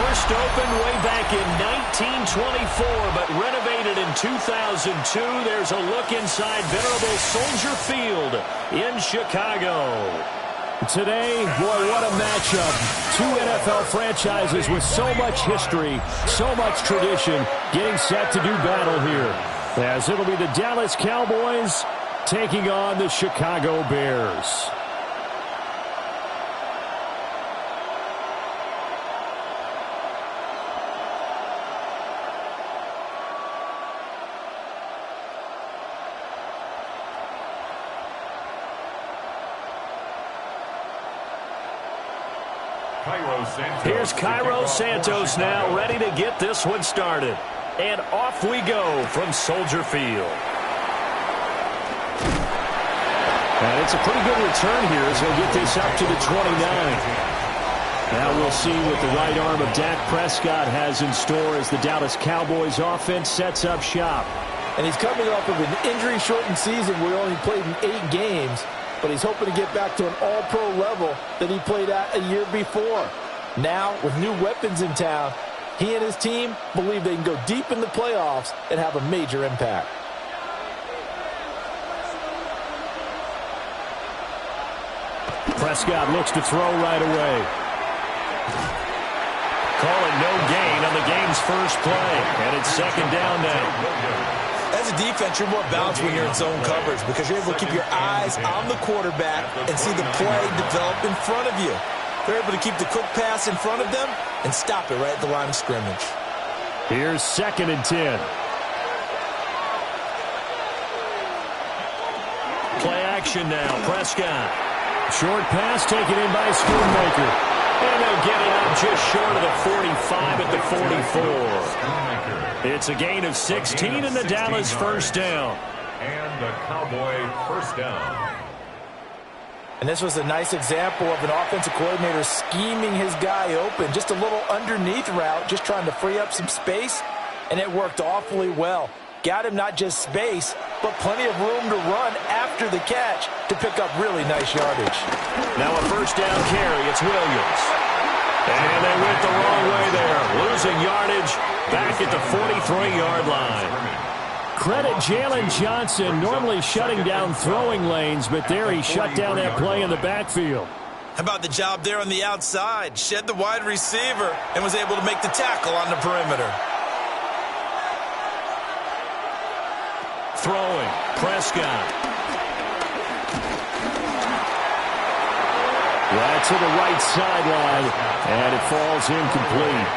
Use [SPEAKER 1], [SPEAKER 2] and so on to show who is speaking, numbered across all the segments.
[SPEAKER 1] First opened way back in 1924, but renovated in 2002. There's a look inside venerable Soldier Field in Chicago.
[SPEAKER 2] Today, boy, what a matchup. Two NFL franchises with so much history, so much tradition, getting set to do battle here. As it'll be the Dallas Cowboys taking on the Chicago Bears.
[SPEAKER 1] Here's Cairo Santos now, ready to get this one started. And off we go from Soldier Field.
[SPEAKER 2] And it's a pretty good return here as he'll get this up to the 29. Now we'll see what the right arm of Dak Prescott has in store as the Dallas Cowboys offense sets up shop.
[SPEAKER 3] And he's coming off of an injury-shortened season where he only played in 8 games, but he's hoping to get back to an all-pro level that he played at a year before. Now, with new weapons in town, he and his team believe they can go deep in the playoffs and have a major impact.
[SPEAKER 2] Prescott looks to throw right away.
[SPEAKER 1] Call it no gain on the game's first play, and it's second down now.
[SPEAKER 3] As a defense, you're more balanced when you're in zone coverage because you're able to keep your eyes on the quarterback and see the play develop in front of you. They're able to keep the quick pass in front of them and stop it right at the line of scrimmage.
[SPEAKER 2] Here's 2nd and 10.
[SPEAKER 1] Play action now, Prescott.
[SPEAKER 2] Short pass taken in by Schoonmaker.
[SPEAKER 1] And they'll get it up just short of the 45 at the 44. It's a gain of 16 and the Dallas first down.
[SPEAKER 4] And the Cowboy first down.
[SPEAKER 3] And this was a nice example of an offensive coordinator scheming his guy open. Just a little underneath route, just trying to free up some space, and it worked awfully well. Got him not just space, but plenty of room to run after the catch to pick up really nice yardage.
[SPEAKER 1] Now a first down carry, it's Williams. And they went the wrong way there, losing yardage back at the 43-yard line.
[SPEAKER 2] Credit Jalen Johnson, normally shutting down throwing lanes, but there he shut down that play in the backfield.
[SPEAKER 3] How about the job there on the outside? Shed the wide receiver and was able to make the tackle on the perimeter.
[SPEAKER 1] Throwing, Prescott.
[SPEAKER 2] Right to the right sideline, and it falls incomplete.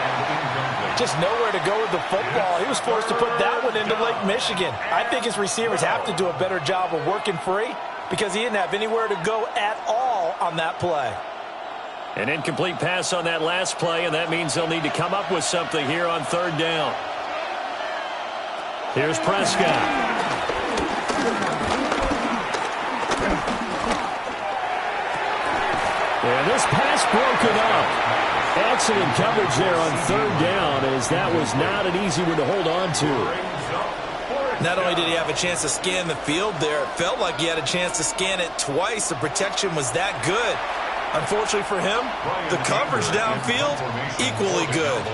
[SPEAKER 3] Just nowhere to go with the football. He was forced to put that one into Lake Michigan. I think his receivers have to do a better job of working free because he didn't have anywhere to go at all on that play.
[SPEAKER 1] An incomplete pass on that last play, and that means they'll need to come up with something here on third down. Here's Prescott.
[SPEAKER 2] And this pass broken up. Excellent coverage there on third down, as that was not an easy one to hold on to.
[SPEAKER 3] Not only did he have a chance to scan the field there, it felt like he had a chance to scan it twice. The protection was that good. Unfortunately for him, the coverage downfield, equally good.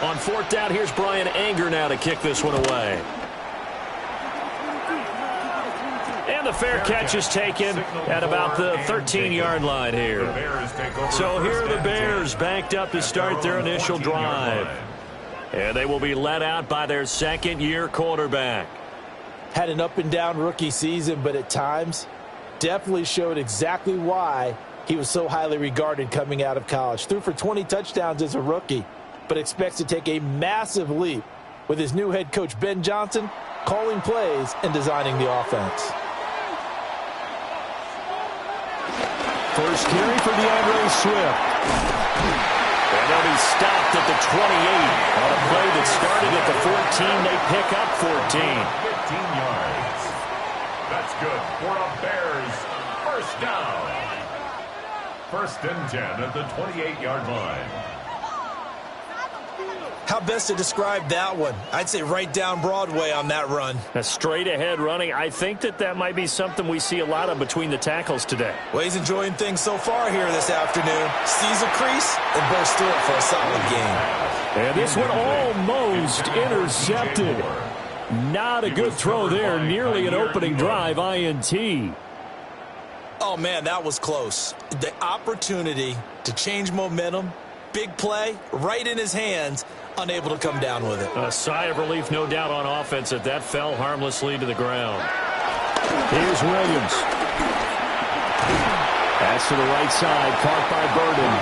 [SPEAKER 1] On fourth down, here's Brian Anger now to kick this one away. And the fair catch is taken at about the 13-yard line here. So here are the Bears backed up to start their initial drive. And they will be led out by their second-year quarterback.
[SPEAKER 3] Had an up-and-down rookie season, but at times definitely showed exactly why he was so highly regarded coming out of college. Threw for 20 touchdowns as a rookie, but expects to take a massive leap with his new head coach, Ben Johnson, calling plays and designing the offense.
[SPEAKER 2] First carry for DeAndre Swift.
[SPEAKER 1] And they'll be stopped at the 28 on a play that started at the 14. They pick up 14.
[SPEAKER 4] 15 yards. That's good for a Bears first down. First and 10 at the 28-yard line.
[SPEAKER 3] How best to describe that one? I'd say right down Broadway on that run.
[SPEAKER 1] A straight-ahead running. I think that might be something we see a lot of between the tackles today.
[SPEAKER 3] Well, he's enjoying things so far here this afternoon. Sees a crease and bursts through it for a solid game.
[SPEAKER 2] And this one almost intercepted. Not a good throw there. Nearly an opening drive INT.
[SPEAKER 3] Oh, man, that was close. The opportunity to change momentum, big play, right in his hands, unable to come down with it.
[SPEAKER 1] A sigh of relief, no doubt, on offense that fell harmlessly to the ground.
[SPEAKER 2] Here's Williams. Pass to the right side, caught by Burden.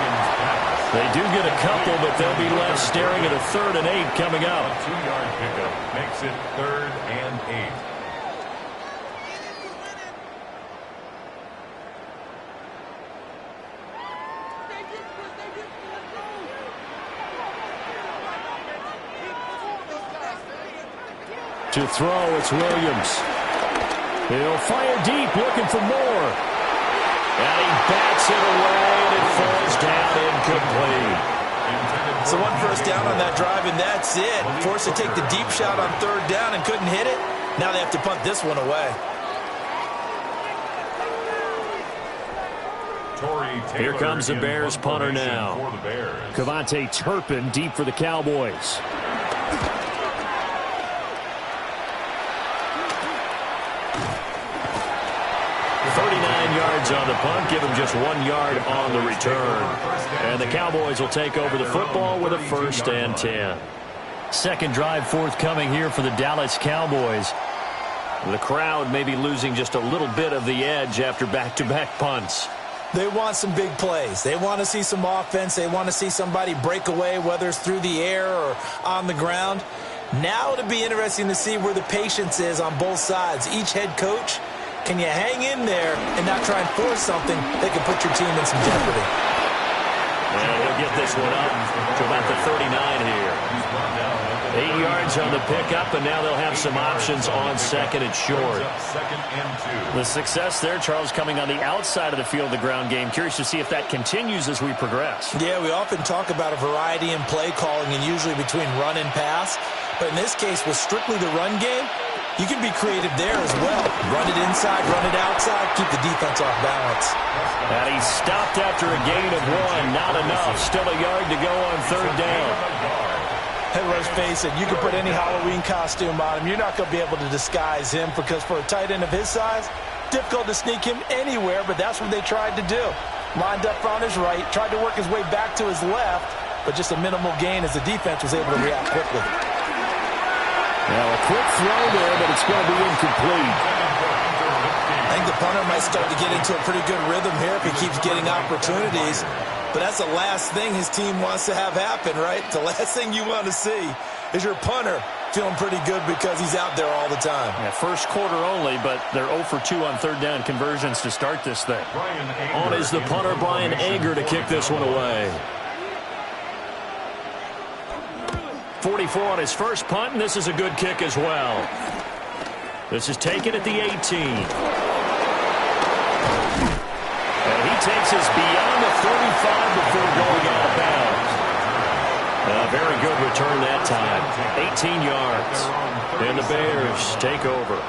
[SPEAKER 1] They do get a couple, but they'll be left staring at a 3rd and 8 coming up.
[SPEAKER 4] A 2-yard pickup makes it 3rd and 8.
[SPEAKER 2] To throw, it's Williams. He'll fire deep, looking for more.
[SPEAKER 1] And he bats it away, and it falls down incomplete.
[SPEAKER 3] So 1 first down on that drive, and that's it. Forced to take the deep shot on 3rd down and couldn't hit it. Now they have to punt this one away.
[SPEAKER 1] Here comes the Bears punter now.
[SPEAKER 2] Cavante Turpin deep for the Cowboys.
[SPEAKER 1] 39 yards on the punt, give him just 1 yard on the return. And the Cowboys will take over the football with a 1st and 10. Second drive forthcoming here for the Dallas Cowboys. The crowd may be losing just a little bit of the edge after back-to-back punts.
[SPEAKER 3] They want some big plays. They want to see some offense. They want to see somebody break away, whether it's through the air or on the ground. Now it'll be interesting to see where the patience is on both sides. Each head coach, can you hang in there and not try and force something that can put your team in some jeopardy?
[SPEAKER 1] And he'll get this one up to about the 39 here. 8 yards on the pickup, and now they'll have some options on 2nd and short. The success there, Charles, coming on the outside of the field, the ground game. Curious to see if that continues as we progress.
[SPEAKER 3] Yeah, we often talk about a variety in play calling and usually between run and pass. But in this case, with strictly the run game, you can be creative there as well. Run it inside, run it outside, keep the defense off balance.
[SPEAKER 1] And he stopped after a gain of 1. Not enough. Still a yard to go on 3rd down.
[SPEAKER 3] Hey, let's face it, you can put any Halloween costume on him. You're not going to be able to disguise him because for a tight end of his size, difficult to sneak him anywhere, but that's what they tried to do. Lined up on his right, tried to work his way back to his left, but just a minimal gain as the defense was able to react quickly.
[SPEAKER 2] Now a quick throw there, but it's going to be incomplete.
[SPEAKER 3] I think the punter might start to get into a pretty good rhythm here if he keeps getting opportunities. But that's the last thing his team wants to have happen, right? The last thing you want to see is your punter feeling pretty good because he's out there all the time.
[SPEAKER 1] Yeah, first quarter only, but they're 0 for 2 on 3rd down conversions to start this thing. On is the punter, Brian Ager, to kick this one away. 44 on his first punt, and this is a good kick as well. This is taken at the 18. And he takes us beyond the 35 before going out of bounds. A very good return that time. 18 yards. And the Bears take over.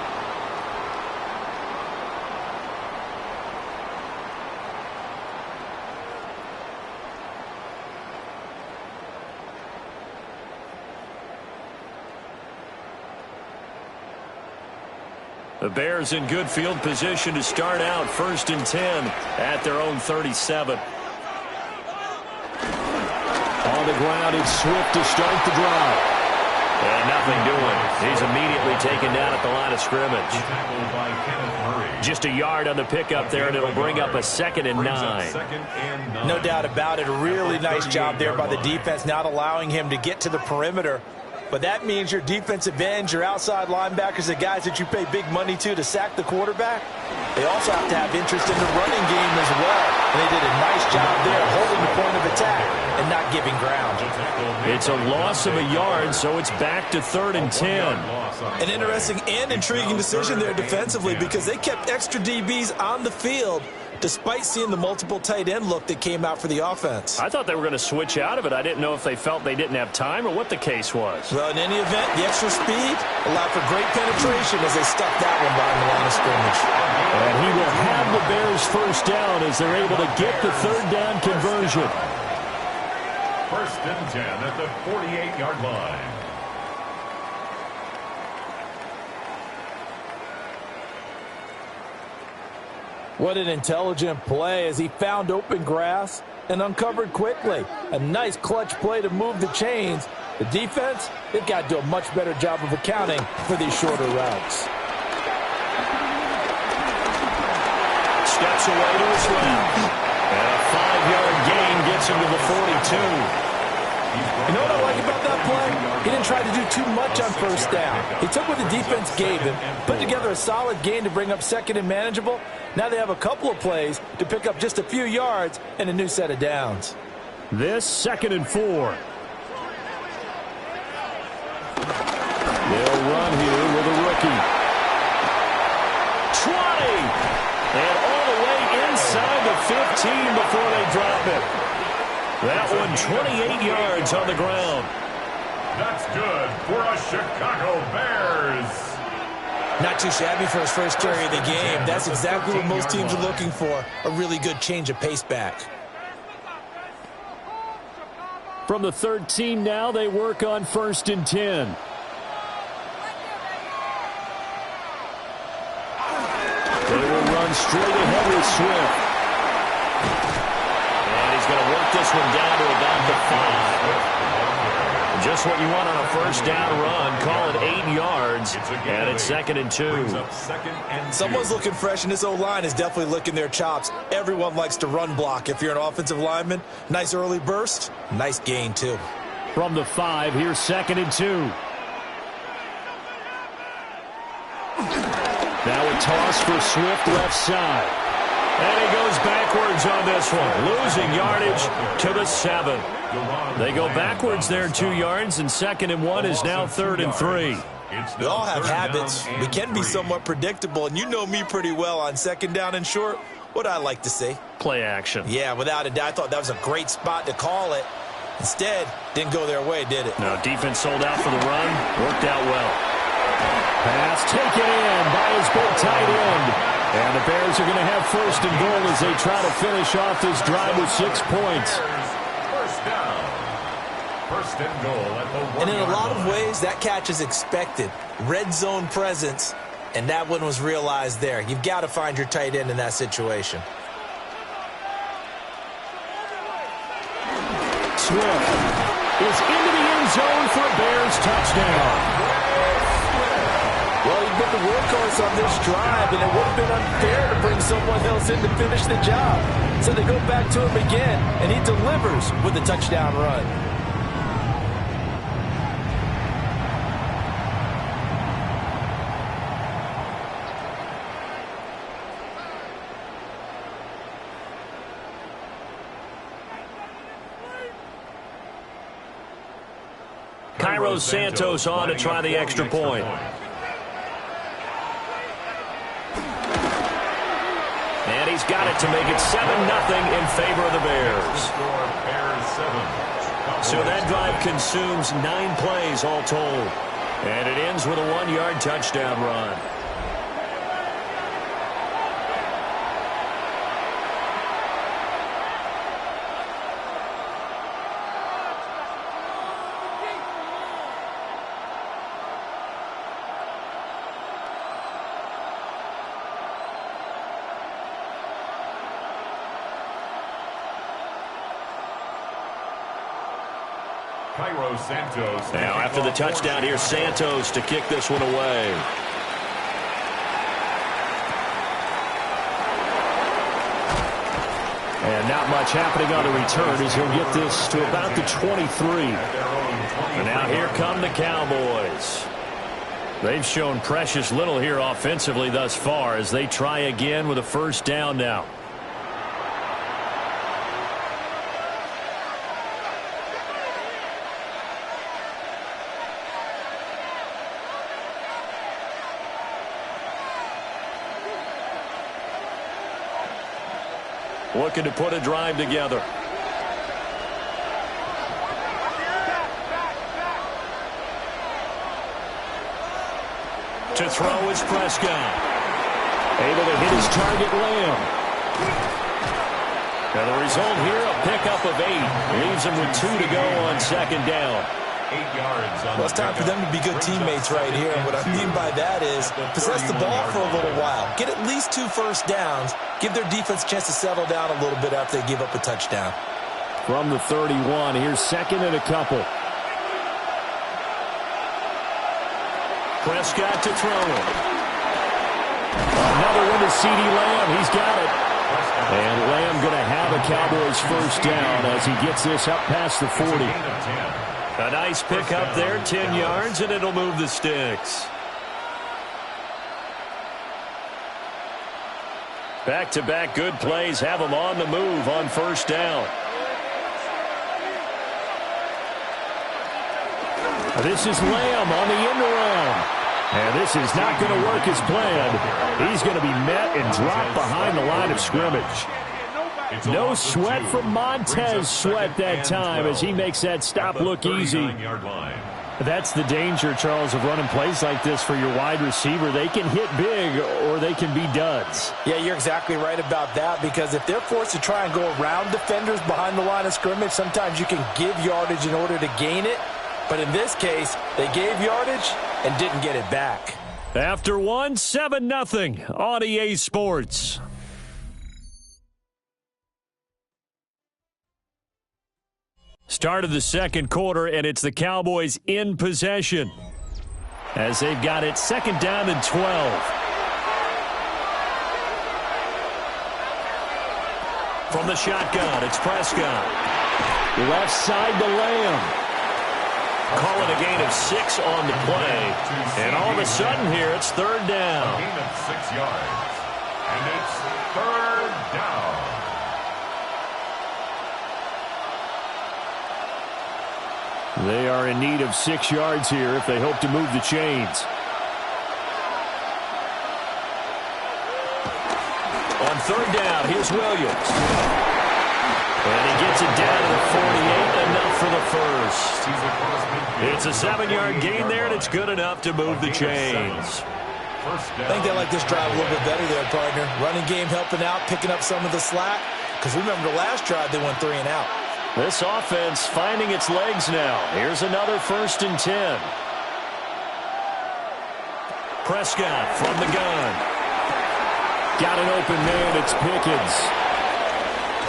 [SPEAKER 1] The Bears in good field position to start out 1st and 10 at their own 37.
[SPEAKER 2] On the ground, it's Swift to start the drive.
[SPEAKER 1] And nothing doing. He's immediately taken down at the line of scrimmage. Just a yard on the pickup there, and it'll bring up a 2nd and 9.
[SPEAKER 3] No doubt about it. A really nice job there by the defense, not allowing him to get to the perimeter but that means your defensive ends, your outside linebackers, the guys that you pay big money to sack the quarterback, they also have to have interest in the running game as well. And they did a nice job there holding the point of attack and not giving ground.
[SPEAKER 1] It's a loss of a yard, so it's back to 3rd and 10.
[SPEAKER 3] An interesting and intriguing decision there defensively because they kept extra DBs on the field despite seeing the multiple tight end look that came out for the offense.
[SPEAKER 1] I thought they were going to switch out of it. I didn't know if they felt they didn't have time or what the case was.
[SPEAKER 3] Well, in any event, the extra speed allowed for great penetration as they stuck that one behind the line of scrimmage.
[SPEAKER 2] And he will have the Bears first down as they're able to get the 3rd down conversion.
[SPEAKER 4] 1st and 10 at the 48-yard line.
[SPEAKER 3] What an intelligent play as he found open grass and uncovered quickly. A nice clutch play to move the chains. The defense, they've got to do a much better job of accounting for these shorter routes.
[SPEAKER 1] Steps away to his left. And a 5-yard gain gets him to the 42.
[SPEAKER 3] You know what I like about that play? He didn't try to do too much on 1st down. He took what the defense gave him, put together a solid gain to bring up 2nd and manageable. Now they have a couple of plays to pick up just a few yards and a new set of downs.
[SPEAKER 2] This 2nd and 4. They'll run here with a rookie.
[SPEAKER 1] 20! And all the way inside the 15 before they drop it. That one 28 yards on the ground.
[SPEAKER 4] That's good for a Chicago Bears.
[SPEAKER 3] Not too shabby for his first carry of the game. That's exactly what most teams are looking for, a really good change of pace back.
[SPEAKER 2] From the 13 now, they work on 1st and 10. They will run straight ahead with Swift.
[SPEAKER 1] And he's going to work this one down to about the 5. Just what you want on a 1st down run. Call it 8 yards. And it's 2nd and 2.
[SPEAKER 3] Someone's looking fresh, and this O-line is definitely licking their chops. Everyone likes to run block. If you're an offensive lineman, nice early burst, nice gain, too.
[SPEAKER 2] From the 5, here's 2nd and 2. Now a toss for Swift left side.
[SPEAKER 1] And he goes backwards on this one, losing yardage to the 7. They go backwards there 2 yards, and 2nd and 1 is now 3rd and 3.
[SPEAKER 3] We all have habits. We can be somewhat predictable, and you know me pretty well on 2nd down and short. What I like to see.
[SPEAKER 1] Play action.
[SPEAKER 3] Yeah, without a doubt. I thought that was a great spot to call it. Instead, didn't go their way, did it?
[SPEAKER 1] No, defense sold out for the run. Worked out well.
[SPEAKER 2] Pass taken in by his big tight end. And the Bears are going to have 1st and goal as they try to finish off this drive with 6 points.
[SPEAKER 4] 1st down. 1st and goal at the 1-yard line.
[SPEAKER 3] And in a lot of ways, that catch is expected. Red zone presence, and that one was realized there. You've got to find your tight end in that situation.
[SPEAKER 2] Swift is into the end zone for a Bears touchdown.
[SPEAKER 3] Well, he's been the workhorse on this drive, and it would have been unfair to bring someone else in to finish the job. So they go back to him again, and he delivers with a touchdown run.
[SPEAKER 1] Cairo Santos on to try the extra point. And he's got it to make it 7-0 in favor of the Bears. So that drive consumes 9 plays all told. And it ends with a 1-yard touchdown run.
[SPEAKER 4] Santos.
[SPEAKER 1] Now, after the touchdown, here's Santos to kick this one away.
[SPEAKER 2] And not much happening on the return as he'll get this to about the 23.
[SPEAKER 1] And now here come the Cowboys. They've shown precious little here offensively thus far as they try again with a first down now. Looking to put a drive together. To throw is Prescott.
[SPEAKER 2] Able to hit his target, Lamb.
[SPEAKER 1] And the result here, a pickup of 8. Leaves him with 2 to go on second down.
[SPEAKER 4] 8 yards on
[SPEAKER 3] Well, it's time for them to be good teammates right here. And what I mean by that is possess the ball for a little while. Get at least 2 first downs. Give their defense a chance to settle down a little bit after they give up a touchdown.
[SPEAKER 2] From the 31, here's second and a couple.
[SPEAKER 1] Prescott to throw it.
[SPEAKER 2] Another one to CeeDee Lamb. He's got it. And Lamb going to have a Cowboys first down as he gets this up past the 40.
[SPEAKER 1] A nice pick up there, 10 yards, and it'll move the sticks. Back-to-back good plays have them on the move on first down.
[SPEAKER 2] This is Lamb on the end around. And this is not going to work as planned. He's going to be met and dropped behind the line of scrimmage. No sweat from Montez Sweat that time as he makes that stop look easy.
[SPEAKER 1] That's the danger, Charles, of running plays like this for your wide receiver. They can hit big or they can be duds.
[SPEAKER 3] Yeah, you're exactly right about that, because if they're forced to try and go around defenders behind the line of scrimmage, sometimes you can give yardage in order to gain it. But in this case, they gave yardage and didn't get it back.
[SPEAKER 1] After one, 7-0 on EA Sports. Start of the second quarter, and it's the Cowboys in possession as they've got it second down and 12. From the shotgun, it's Prescott.
[SPEAKER 2] Left side to Lamb.
[SPEAKER 1] Call it a gain of 6 on the play. And all of a sudden here, it's third down.
[SPEAKER 4] A gain of 6 yards. And it's third down.
[SPEAKER 2] They are in need of 6 yards here if they hope to move the chains.
[SPEAKER 1] On third down, here's Williams. And he gets it down to the 48, enough for the first. It's a 7-yard gain there, and it's good enough to move the chains.
[SPEAKER 3] I think they like this drive a little bit better there, partner. Running game helping out, picking up some of the slack. Because remember, the last drive they went 3 and out.
[SPEAKER 1] This offense finding its legs now. Here's another 1st and 10. Prescott from the gun.
[SPEAKER 2] Got an open man, it's Pickens.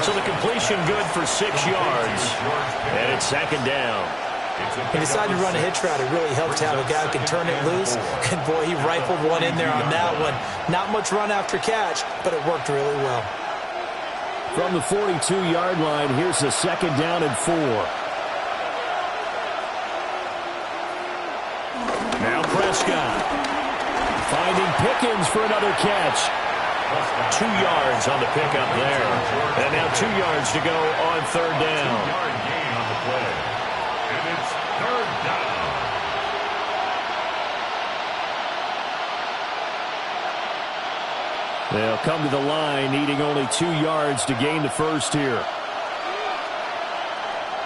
[SPEAKER 1] So the completion good for 6 yards. And it's second down.
[SPEAKER 3] He decided to run a hitch route. It really helped to have a guy who can turn it loose. And, boy, he rifled one in there on that one. Not much run after catch, but it worked really well.
[SPEAKER 2] From the 42-yard line, here's the second down and 4.
[SPEAKER 1] Now Prescott.
[SPEAKER 2] Finding Pickens for another catch.
[SPEAKER 1] 2 yards on the pickup there. And now 2 yards to go on third down.
[SPEAKER 4] 2-yard gain on the play. And it's third down.
[SPEAKER 2] They'll come to the line, needing only 2 yards to gain the first here.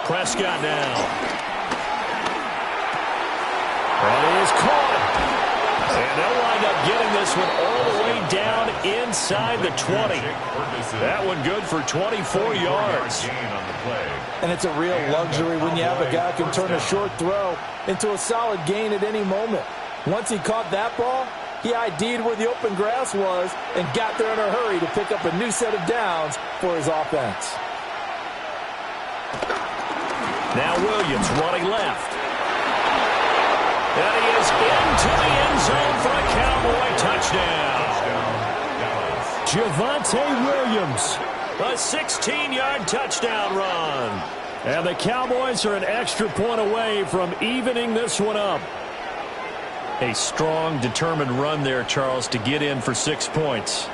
[SPEAKER 1] Prescott now.
[SPEAKER 2] And it is caught.
[SPEAKER 1] And they'll wind up getting this one all the way down inside the 20. That one good for 24 yards.
[SPEAKER 3] And it's a real luxury when you have a guy who can turn a short throw into a solid gain at any moment. Once he caught that ball, he ID'd where the open grass was and got there in a hurry to pick up a new set of downs for his offense.
[SPEAKER 1] Now Williams running left. And he is into the end zone for a Cowboy touchdown.
[SPEAKER 2] Javonte Williams
[SPEAKER 1] A 16-yard touchdown run.
[SPEAKER 2] And the Cowboys are an extra point away from evening this one up.
[SPEAKER 1] A strong, determined run there, Charles, to get in for 6 points.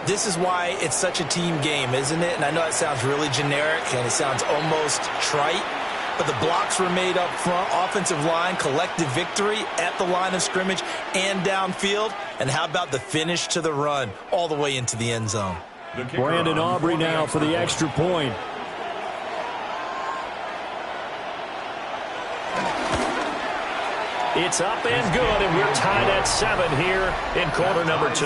[SPEAKER 3] This is why it's such a team game, isn't it? And I know it sounds really generic and it sounds almost trite, but the blocks were made up front, offensive line, collective victory at the line of scrimmage and downfield. And how about the finish to the run all the way into the end zone?
[SPEAKER 2] Brandon Aubrey now for the extra point.
[SPEAKER 1] It's up and good, and we're tied at 7 here in quarter number 2.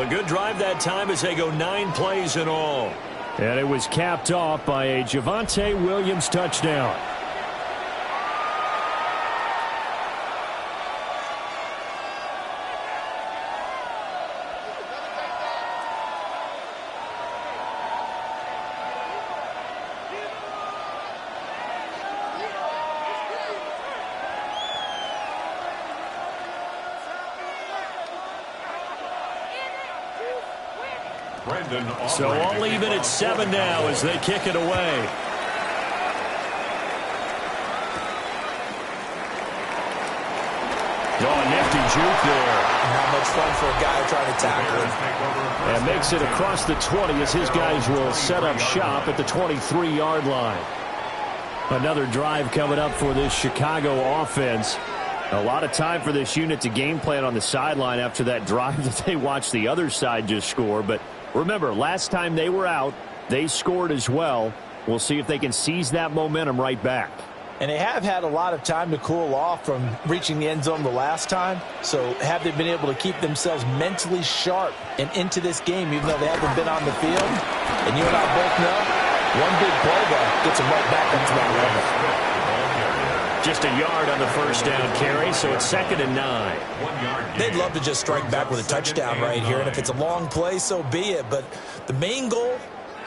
[SPEAKER 1] A good drive that time as they go 9 plays in all.
[SPEAKER 2] And it was capped off by a Javonte Williams touchdown.
[SPEAKER 1] So all even at 7 now as they kick it away.
[SPEAKER 2] Oh, a nifty juke there.
[SPEAKER 3] Not much fun for a guy trying to tackle him.
[SPEAKER 2] And makes it across the 20 as his guys will set up shop at the 23-yard line. Another drive coming up for this Chicago offense. A lot of time for this unit to game plan on the sideline after that drive that they watched the other side just score. But remember, last time they were out, they scored as well. We'll see if they can seize that momentum right back.
[SPEAKER 3] And they have had a lot of time to cool off from reaching the end zone the last time. So have they been able to keep themselves mentally sharp and into this game, even though they haven't been on the field? And you and I both know, one big play there gets them right back up to that level.
[SPEAKER 1] Just a yard on the first down carry, so it's 2nd and 9.
[SPEAKER 3] They'd love to just strike back with a touchdown right here, and if it's a long play, so be it. But the main goal,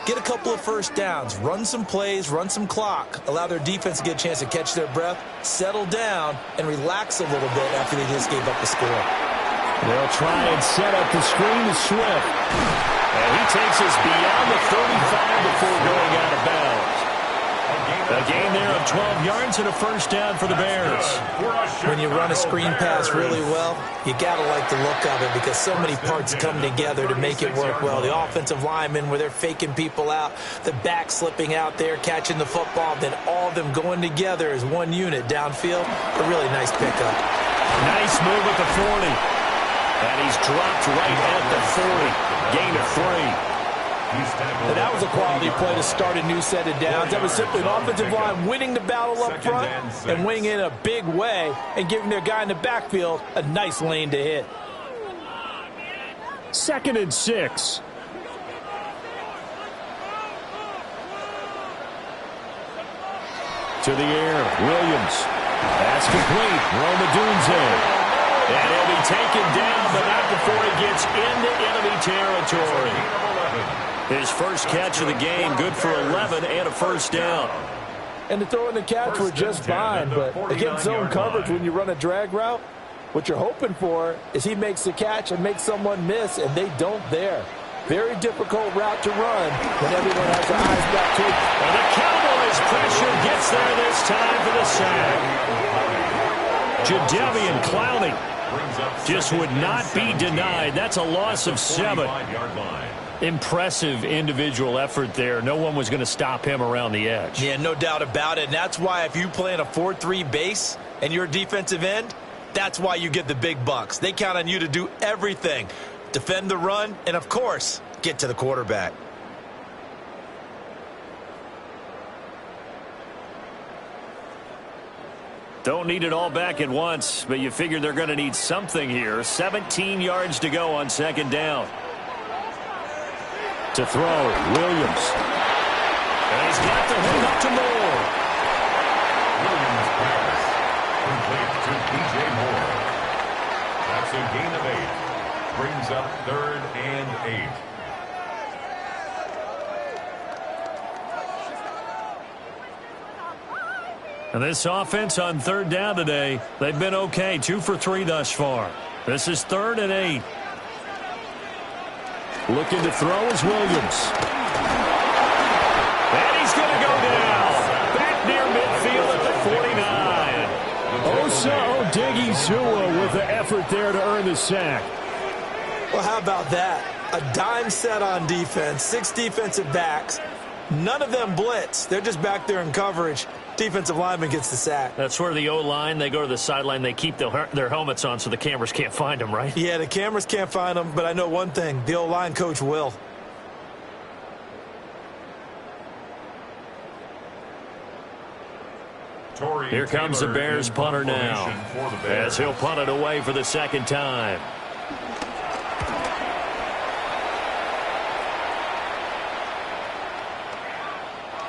[SPEAKER 3] get a couple of first downs, run some plays, run some clock, allow their defense to get a chance to catch their breath, settle down, and relax a little bit after they just gave up the score.
[SPEAKER 2] They'll try and set up the screen to Swift.
[SPEAKER 1] And he takes us beyond the 35 before going out of bounds. A gain there of 12 yards and a first down for the Bears.
[SPEAKER 3] When you run a screen pass really well, you got to like the look of it because so many parts come together to make it work well. The offensive linemen where they're faking people out, the back slipping out there, catching the football, then all of them going together as one unit downfield. A really nice pickup.
[SPEAKER 1] Nice move at the 40. And he's dropped right at the 40. Gain of 3.
[SPEAKER 3] And that was a quality play to start a new set of downs. That was simply an offensive line winning the battle up front and winning in a big way and giving their guy in the backfield a nice lane to hit.
[SPEAKER 2] 2nd and 6. To the air, Williams. That's complete. Romadunze.
[SPEAKER 1] And he'll be taken down, but not before he gets into enemy territory. His first catch of the game, good for 11 and a first down.
[SPEAKER 3] And the throw and the catch were just fine, but against zone coverage when you run a drag route, what you're hoping for is he makes the catch and makes someone miss, and they don't there. Very difficult route to run when everyone has their eyes back to it.
[SPEAKER 1] And the Cowboys pressure gets there this time for the sack. Jadeveon Clowney just would not be denied. That's a loss of 7. Impressive individual effort there. No one was going to stop him around the edge.
[SPEAKER 3] Yeah, no doubt about it. And that's why if you play in a 4-3 base and you're a defensive end, that's why you get the big bucks. They count on you to do everything. Defend the run and, of course, get to the quarterback.
[SPEAKER 1] Don't need it all back at once, but you figure they're going to need something here. 17 yards to go on 2nd down.
[SPEAKER 2] To throw, Williams.
[SPEAKER 1] And he's got the hook up to Moore.
[SPEAKER 4] Williams pass. Complete to P.J. Moore. That's a gain of 8. Brings up 3rd and 8.
[SPEAKER 1] And this offense on 3rd down today, they've been okay. 2 for 3 thus far. This is 3rd and 8.
[SPEAKER 2] Looking to throw is Williams.
[SPEAKER 1] And he's going to go down. Back near midfield at the 49.
[SPEAKER 2] Osa Odighizuwa with the effort there to earn the sack.
[SPEAKER 3] Well, how about that? A dime set on defense, 6 defensive backs. None of them blitz. They're just back there in coverage. Defensive lineman gets the sack.
[SPEAKER 1] That's where the O-line, they go to the sideline, they keep their helmets on so the cameras can't find them, right?
[SPEAKER 3] Yeah, the cameras can't find them, but I know one thing. The O-line coach will.
[SPEAKER 1] Here comes the Bears punter now, as he'll punt it away for the second time.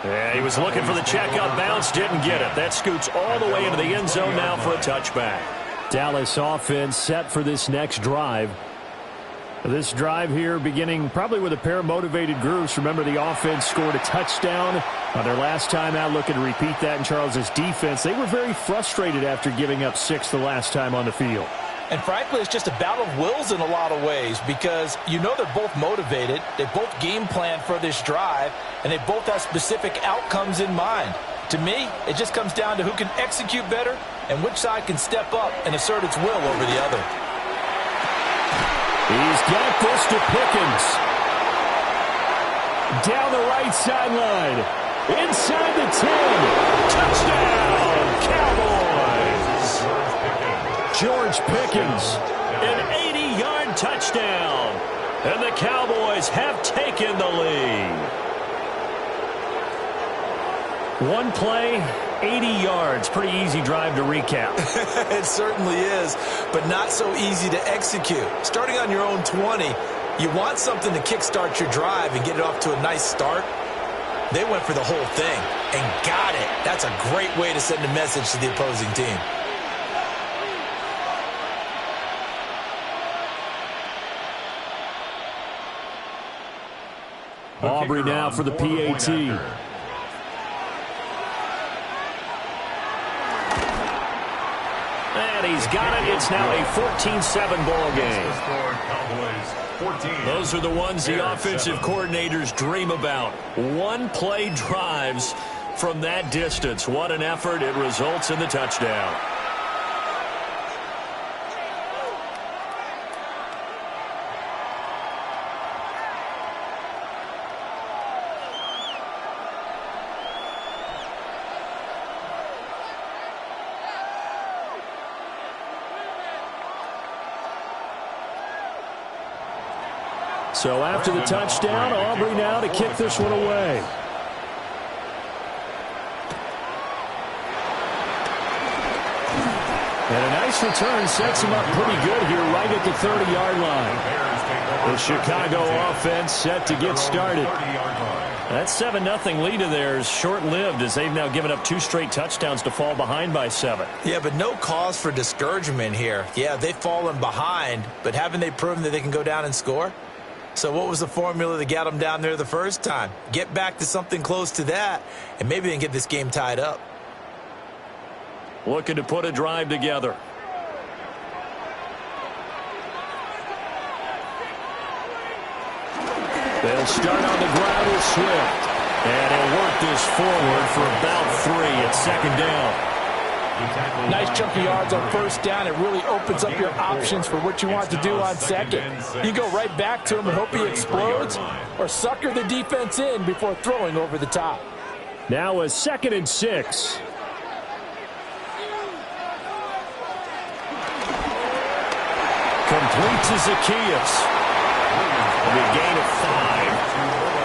[SPEAKER 1] Yeah, he was looking for the checkup bounce, didn't get it. That scoots all the way into the end zone now for a touchback.
[SPEAKER 2] Dallas offense set for this next drive. This drive here beginning probably with a pair of motivated groups. Remember, the offense scored a touchdown on their last time out, looking to repeat that in Charles's defense. They were very frustrated after giving up 6 the last time on the field.
[SPEAKER 3] And frankly, it's just a battle of wills in a lot of ways because you know they're both motivated. They both game plan for this drive, and they both have specific outcomes in mind. To me, it just comes down to who can execute better and which side can step up and assert its will over the other.
[SPEAKER 2] He's got this to Pickens. Down the right sideline. Inside the 10. Touchdown, Cowboys.
[SPEAKER 1] George Pickens, an 80-yard touchdown. And the Cowboys have taken the lead. One play, 80 yards. Pretty easy drive to recap.
[SPEAKER 3] It certainly is, but not so easy to execute. Starting on your own 20, you want something to kickstart your drive and get it off to a nice start. They went for the whole thing and got it. That's a great way to send a message to the opposing team.
[SPEAKER 2] Aubrey now for the PAT.
[SPEAKER 1] And he's got it. It's now a 14-7 ball game. Those are the ones the offensive coordinators dream about. One-play drives from that distance. What an effort. It results in the touchdown.
[SPEAKER 2] So after the touchdown, Aubrey now to kick this one away. And a nice return sets him up pretty good here right at the 30-yard line. The Chicago offense set to get started. That 7-0 lead of theirs short-lived as they've now given up 2 straight touchdowns to fall behind by 7.
[SPEAKER 3] Yeah, but no cause for discouragement here. Yeah, they've fallen behind, but haven't they proven that they can go down and score? So what was the formula that got them down there the first time? Get back to something close to that, and maybe they can get this game tied up.
[SPEAKER 1] Looking to put a drive together. They'll start on the ground with Swift. And he'll work this forward for about 3 at second down.
[SPEAKER 3] Nice chunky yards on first down. It really opens up your options for what you want to do on second. You go right back to him and hope he explodes, or sucker the defense in before throwing over the top.
[SPEAKER 2] Now a 2nd and 6.
[SPEAKER 1] Complete to Zacchaeus. A gain of 5.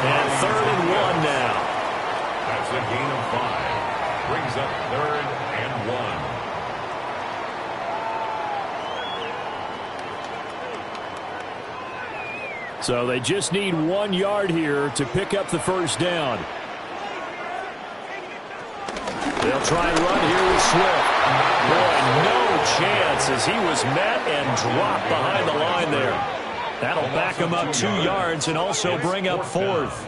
[SPEAKER 1] And 3rd and 1 now.
[SPEAKER 4] That's a gain of 5. Brings up 3rd and 1.
[SPEAKER 2] So they just need 1 yard here to pick up the first down.
[SPEAKER 1] They'll try and run here with Swift. Boy, no chance as he was met and dropped behind the line there. That'll back him up 2 yards and also bring up 4th.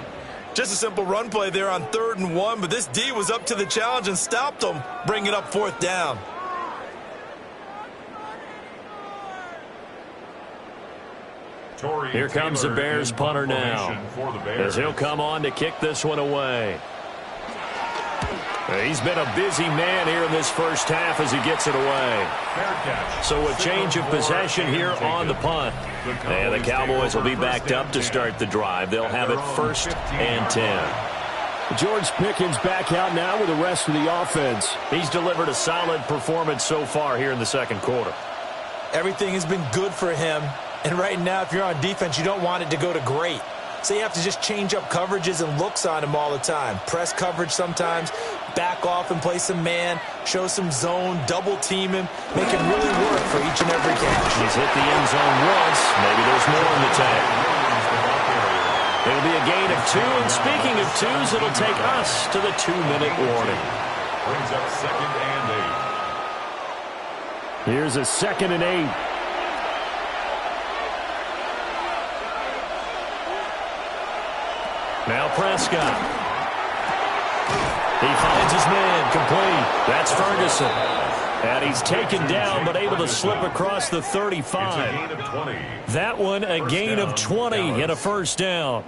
[SPEAKER 3] Just a simple run play there on 3rd and 1, but this D was up to the challenge and stopped him, bringing up 4th down.
[SPEAKER 1] Here comes the Bears punter now, as he'll come on to kick this one away. He's been a busy man here in this first half as he gets it away. So a change of possession here on the punt. And the Cowboys will be backed up to start the drive. They'll have it 1st and 10.
[SPEAKER 2] George Pickens back out now with the rest of the offense.
[SPEAKER 1] He's delivered a solid performance so far here in the second quarter.
[SPEAKER 3] Everything has been good for him. And right now, if you're on defense, you don't want it to go to great. So you have to just change up coverages and looks on him all the time. Press coverage sometimes, back off and play some man, show some zone, double team him, make him really work for each and every catch.
[SPEAKER 1] He's hit the end zone once. Maybe there's more in the tank. It'll be a gain of 2, and speaking of 2s, it'll take us to the 2-minute warning.
[SPEAKER 4] Brings up 2nd and 8.
[SPEAKER 2] Here's a 2nd and 8.
[SPEAKER 1] Now Prescott. He finds his man, complete. That's Ferguson. And he's taken down, but able to slip across the 35.
[SPEAKER 4] It's a gain of 20.
[SPEAKER 1] That one, a gain of 20 and a first down.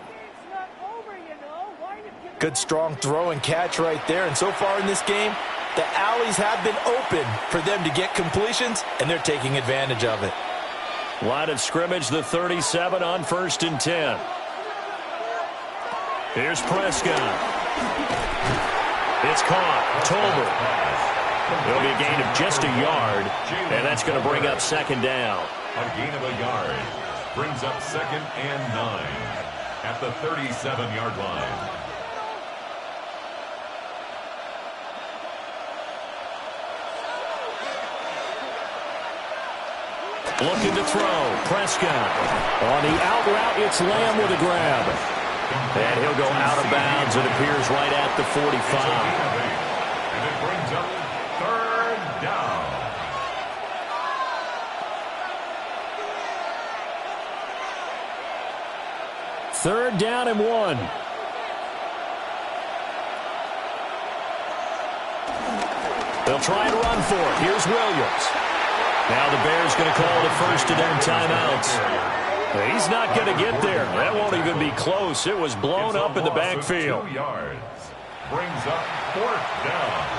[SPEAKER 3] Good, strong throw and catch right there. And so far in this game, the alleys have been open for them to get completions, and they're taking advantage of it.
[SPEAKER 1] Line of scrimmage, the 37 on 1st and 10. Here's Prescott. It's caught. Tolbert. It'll be a gain of just a yard, and that's going to bring up 2nd down.
[SPEAKER 4] A gain of a yard. Brings up 2nd and 9 at the 37-yard line.
[SPEAKER 1] Looking to throw. Prescott. On the out route, it's Lamb with a grab. And he'll go out of bounds. It appears right at the 45.
[SPEAKER 4] And it brings up 3rd down.
[SPEAKER 2] Third down and 1.
[SPEAKER 1] They'll try and run for it. Here's Williams. Now the Bears going to call it a 1st and 10 timeouts. He's not going to get there. That won't even be close. It was blown up in the backfield.
[SPEAKER 4] 2 yards. Brings up 4th down.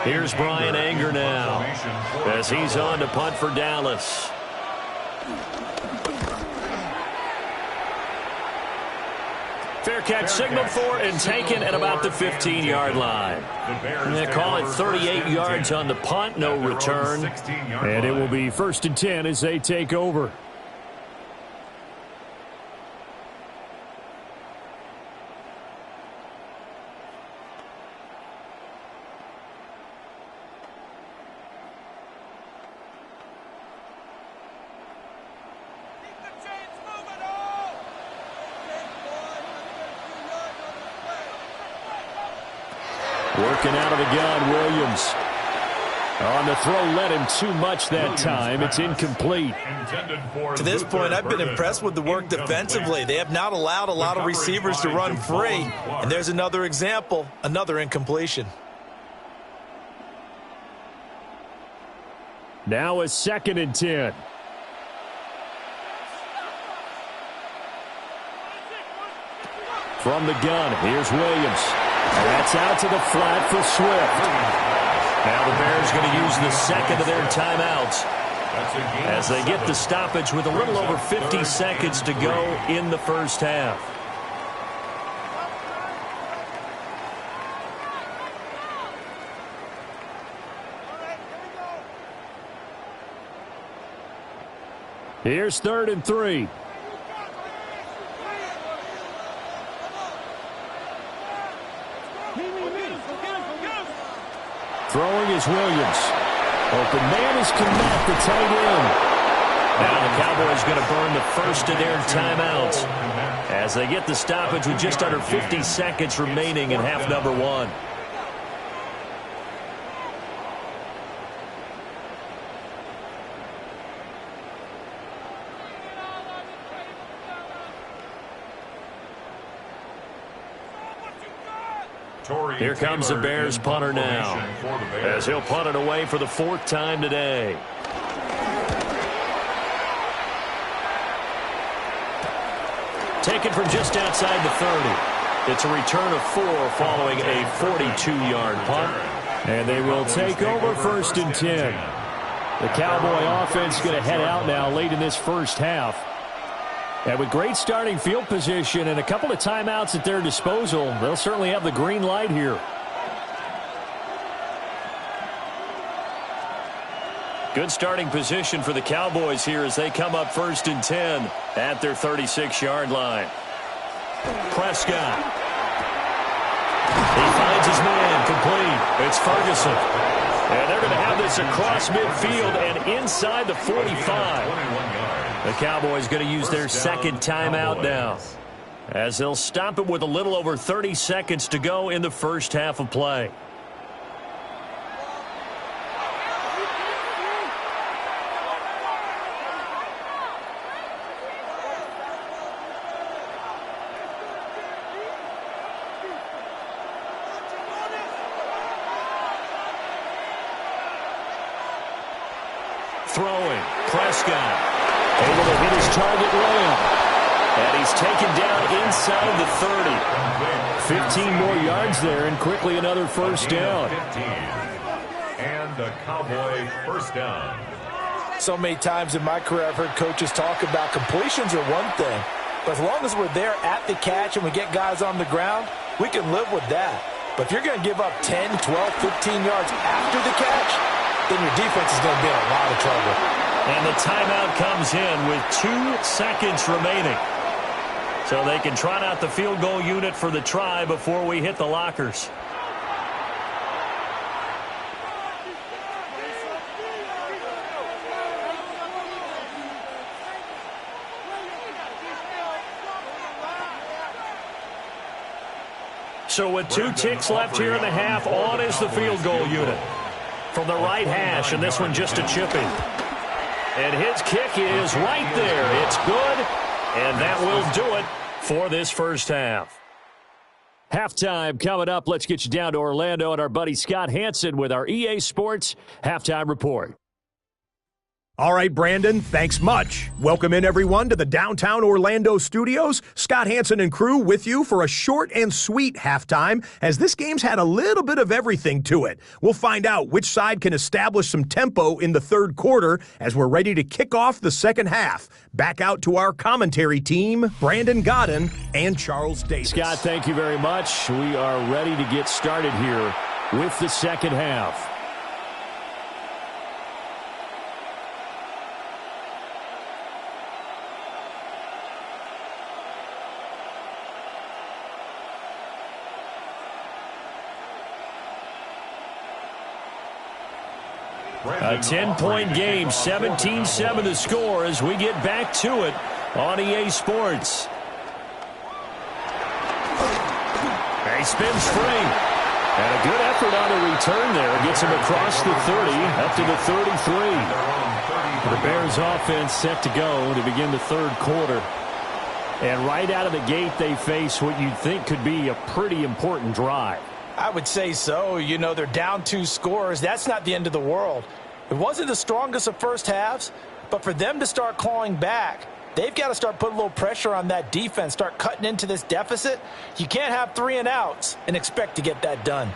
[SPEAKER 1] Here's Brian Anger now as he's on to punt for Dallas. Fair catch signaled for and taken at about the 15-yard line. They call it 38 yards on the punt, no return.
[SPEAKER 2] And it will be 1st and 10 as they take over. Working out of the gun, Williams. On the throw, led him too much that time. It's incomplete.
[SPEAKER 3] To this point, I've been impressed with the work defensively. They have not allowed a lot of receivers to run free. And there's another example, another incompletion.
[SPEAKER 2] Now a 2nd and 10. From the gun, here's Williams. And that's out to the flat for Swift.
[SPEAKER 1] Now the Bears going to use the 2nd of their timeouts as they get the stoppage with a little over 50 seconds to go in the first half.
[SPEAKER 2] Here's 3rd and 3. Throwing is Williams. Open man is Kmet, the tight end.
[SPEAKER 1] Now the Cowboys going to burn the 1st of their timeouts as they get the stoppage with just under 50 seconds remaining in half number 1. Here comes the Bears punter now, as he'll punt it away for the 4th time today. Taken from just outside the 30. It's a return of 4 following a 42-yard punt. And they will take over 1st and 10. The Cowboy offense going to head out now late in this first half. And with great starting field position and a couple of timeouts at their disposal, they'll certainly have the green light here. Good starting position for the Cowboys here as they come up 1st and 10 at their 36-yard line. Prescott. He finds his man complete. It's Ferguson. And they're going to have this across midfield and inside the 45. The Cowboys going to use their 2nd timeout now, as they'll stop it with a little over 30 seconds to go in the first half of play. Throwing, Prescott. Able to hit his target layup. And he's taken down inside the 30. 15 more yards there, and quickly another first down.
[SPEAKER 4] And the Cowboy first down.
[SPEAKER 3] So many times in my career I've heard coaches talk about completions are one thing, but as long as we're there at the catch and we get guys on the ground, we can live with that. But if you're going to give up 10, 12, 15 yards after the catch, then your defense is going to be in a lot of trouble.
[SPEAKER 1] And the timeout comes in with 2 seconds remaining. So they can trot out the field goal unit for the try before we hit the lockers. So with 2 ticks left here in the half, on is the field goal unit from the right hash, and this one just a chip in. And his kick is right there. It's good, and that will do it for this first half. Halftime coming up. Let's get you down to Orlando and our buddy Scott Hansen with our EA Sports Halftime Report.
[SPEAKER 5] All right, Brandon, thanks much. Welcome in, everyone, to the downtown Orlando studios. Scott Hansen and crew with you for a short and sweet halftime, as this game's had a little bit of everything to it. We'll find out which side can establish some tempo in the third quarter as we're ready to kick off the second half. Back out to our commentary team, Brandon Godden and Charles Davis.
[SPEAKER 2] Scott, thank you very much. We are ready to get started here with the second half. A 10-point game, 17-7 the score as we get back to it on EA Sports. He spins free. And a good effort on a return there. Gets him across the 30, up to the 33. The Bears offense set to go to begin the third quarter. And right out of the gate, they face what you'd think could be a pretty important drive.
[SPEAKER 3] I would say so. You know, they're down 2 scores. That's not the end of the world. It wasn't the strongest of first halves, but for them to start clawing back, they've got to start putting a little pressure on that defense, start cutting into this deficit. You can't have 3 and outs and expect to get that done.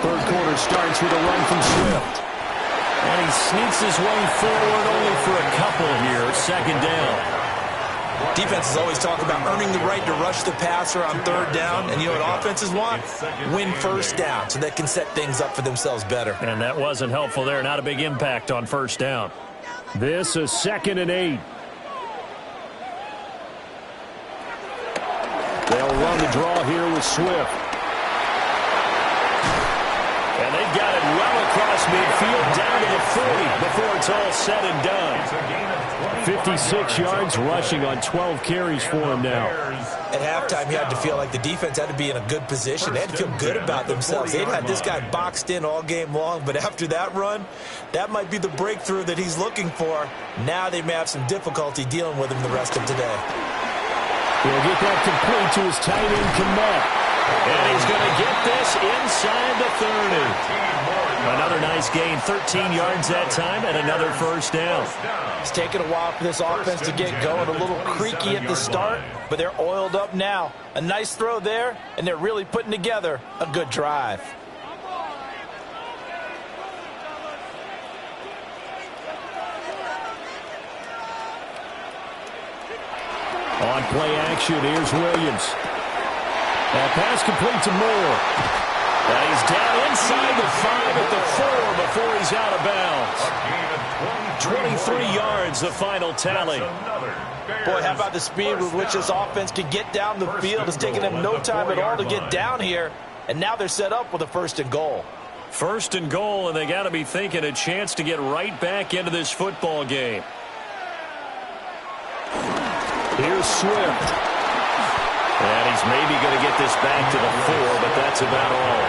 [SPEAKER 2] Third quarter starts with a run from Swift.
[SPEAKER 1] And he sneaks his way forward only for a couple here. Second down.
[SPEAKER 3] Defenses always talk about earning the right to rush the passer on third down. And you know what offenses want? Win first down so they can set things up for themselves better.
[SPEAKER 1] And that wasn't helpful there. Not a big impact on first down.
[SPEAKER 2] This is 2nd and 8. They'll run the draw here with Swift.
[SPEAKER 1] And they've got it well across midfield down to the 40 before it's all said and done.
[SPEAKER 2] 56 yards rushing on 12 carries for him now.
[SPEAKER 3] At halftime, you had to feel like the defense had to be in a good position. They had to feel good about themselves. They'd had this guy boxed in all game long, but after that run, that might be the breakthrough that he's looking for. Now they may have some difficulty dealing with him the rest of today.
[SPEAKER 2] He'll get that complete to his tight end, Komet.
[SPEAKER 1] And he's going to get this inside the 30. Another nice gain, 13 yards that time, and another first down.
[SPEAKER 3] It's taken a while for this offense to get going. A little creaky at the start, but they're oiled up now. A nice throw there, and they're really putting together a good drive.
[SPEAKER 2] On play action, here's Williams. That pass complete to Moore.
[SPEAKER 1] And he's down inside the 5 at the 4 before he's out of bounds. 23 yards, the final tally.
[SPEAKER 3] Boy, how about the speed with which this offense can get down the field? It's taken them no time at all to get down here, and now they're set up with a 1st and goal.
[SPEAKER 1] 1st and goal, and they got to be thinking a chance to get right back into this football game.
[SPEAKER 2] Here's Swift.
[SPEAKER 1] And he's maybe going to get this back to the 4, but that's about all.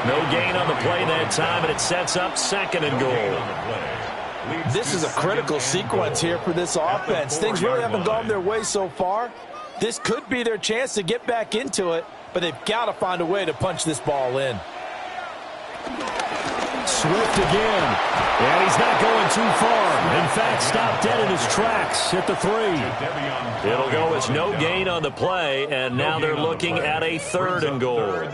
[SPEAKER 1] No gain on the play that time, and it sets up 2nd and goal.
[SPEAKER 3] This is a critical sequence here for this offense. Things really haven't gone their way so far. This could be their chance to get back into it, but they've got to find a way to punch this ball in.
[SPEAKER 2] Swift again. And he's not going too far. In fact, stopped dead in his tracks at the 3.
[SPEAKER 1] It'll go as no gain on the play, and now they're looking at a 3rd and goal.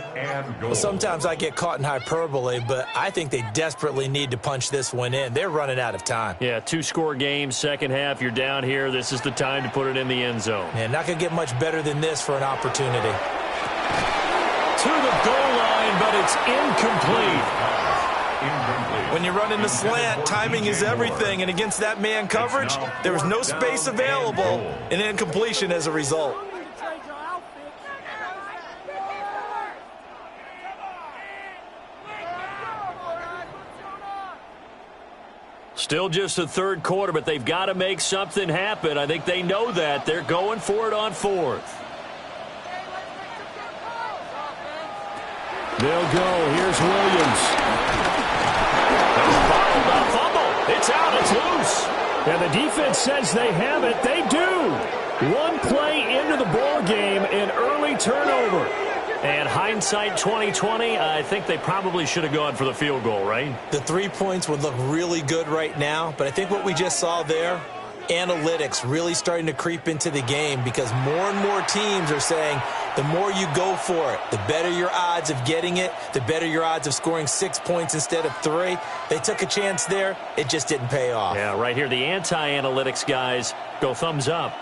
[SPEAKER 3] Well, sometimes I get caught in hyperbole, but I think they desperately need to punch this one in. They're running out of time.
[SPEAKER 1] Yeah, 2-score game, second half, you're down here. This is the time to put it in the end zone.
[SPEAKER 3] Yeah, not going to get much better than this for an opportunity.
[SPEAKER 1] To the goal line, but it's incomplete.
[SPEAKER 3] When you're running the slant, timing is everything, and against that man coverage, there was no space available, and incompletion as a result.
[SPEAKER 1] Still just the 3rd quarter, but they've got to make something happen. I think they know that. They're going for it on 4th.
[SPEAKER 2] They'll go. Here's Williams.
[SPEAKER 1] It's out. It's loose.
[SPEAKER 2] And the defense says they have it. They do. One play into the ball game, an early turnover.
[SPEAKER 1] And hindsight 2020, I think they probably should have gone for the field goal, right?
[SPEAKER 3] The 3 points would look really good right now, but I think what we just saw there, analytics really starting to creep into the game because more and more teams are saying the more you go for it, the better your odds of getting it, the better your odds of scoring 6 points instead of 3. They took a chance there. It just didn't pay off.
[SPEAKER 1] Yeah, right here, the anti-analytics guys go thumbs up.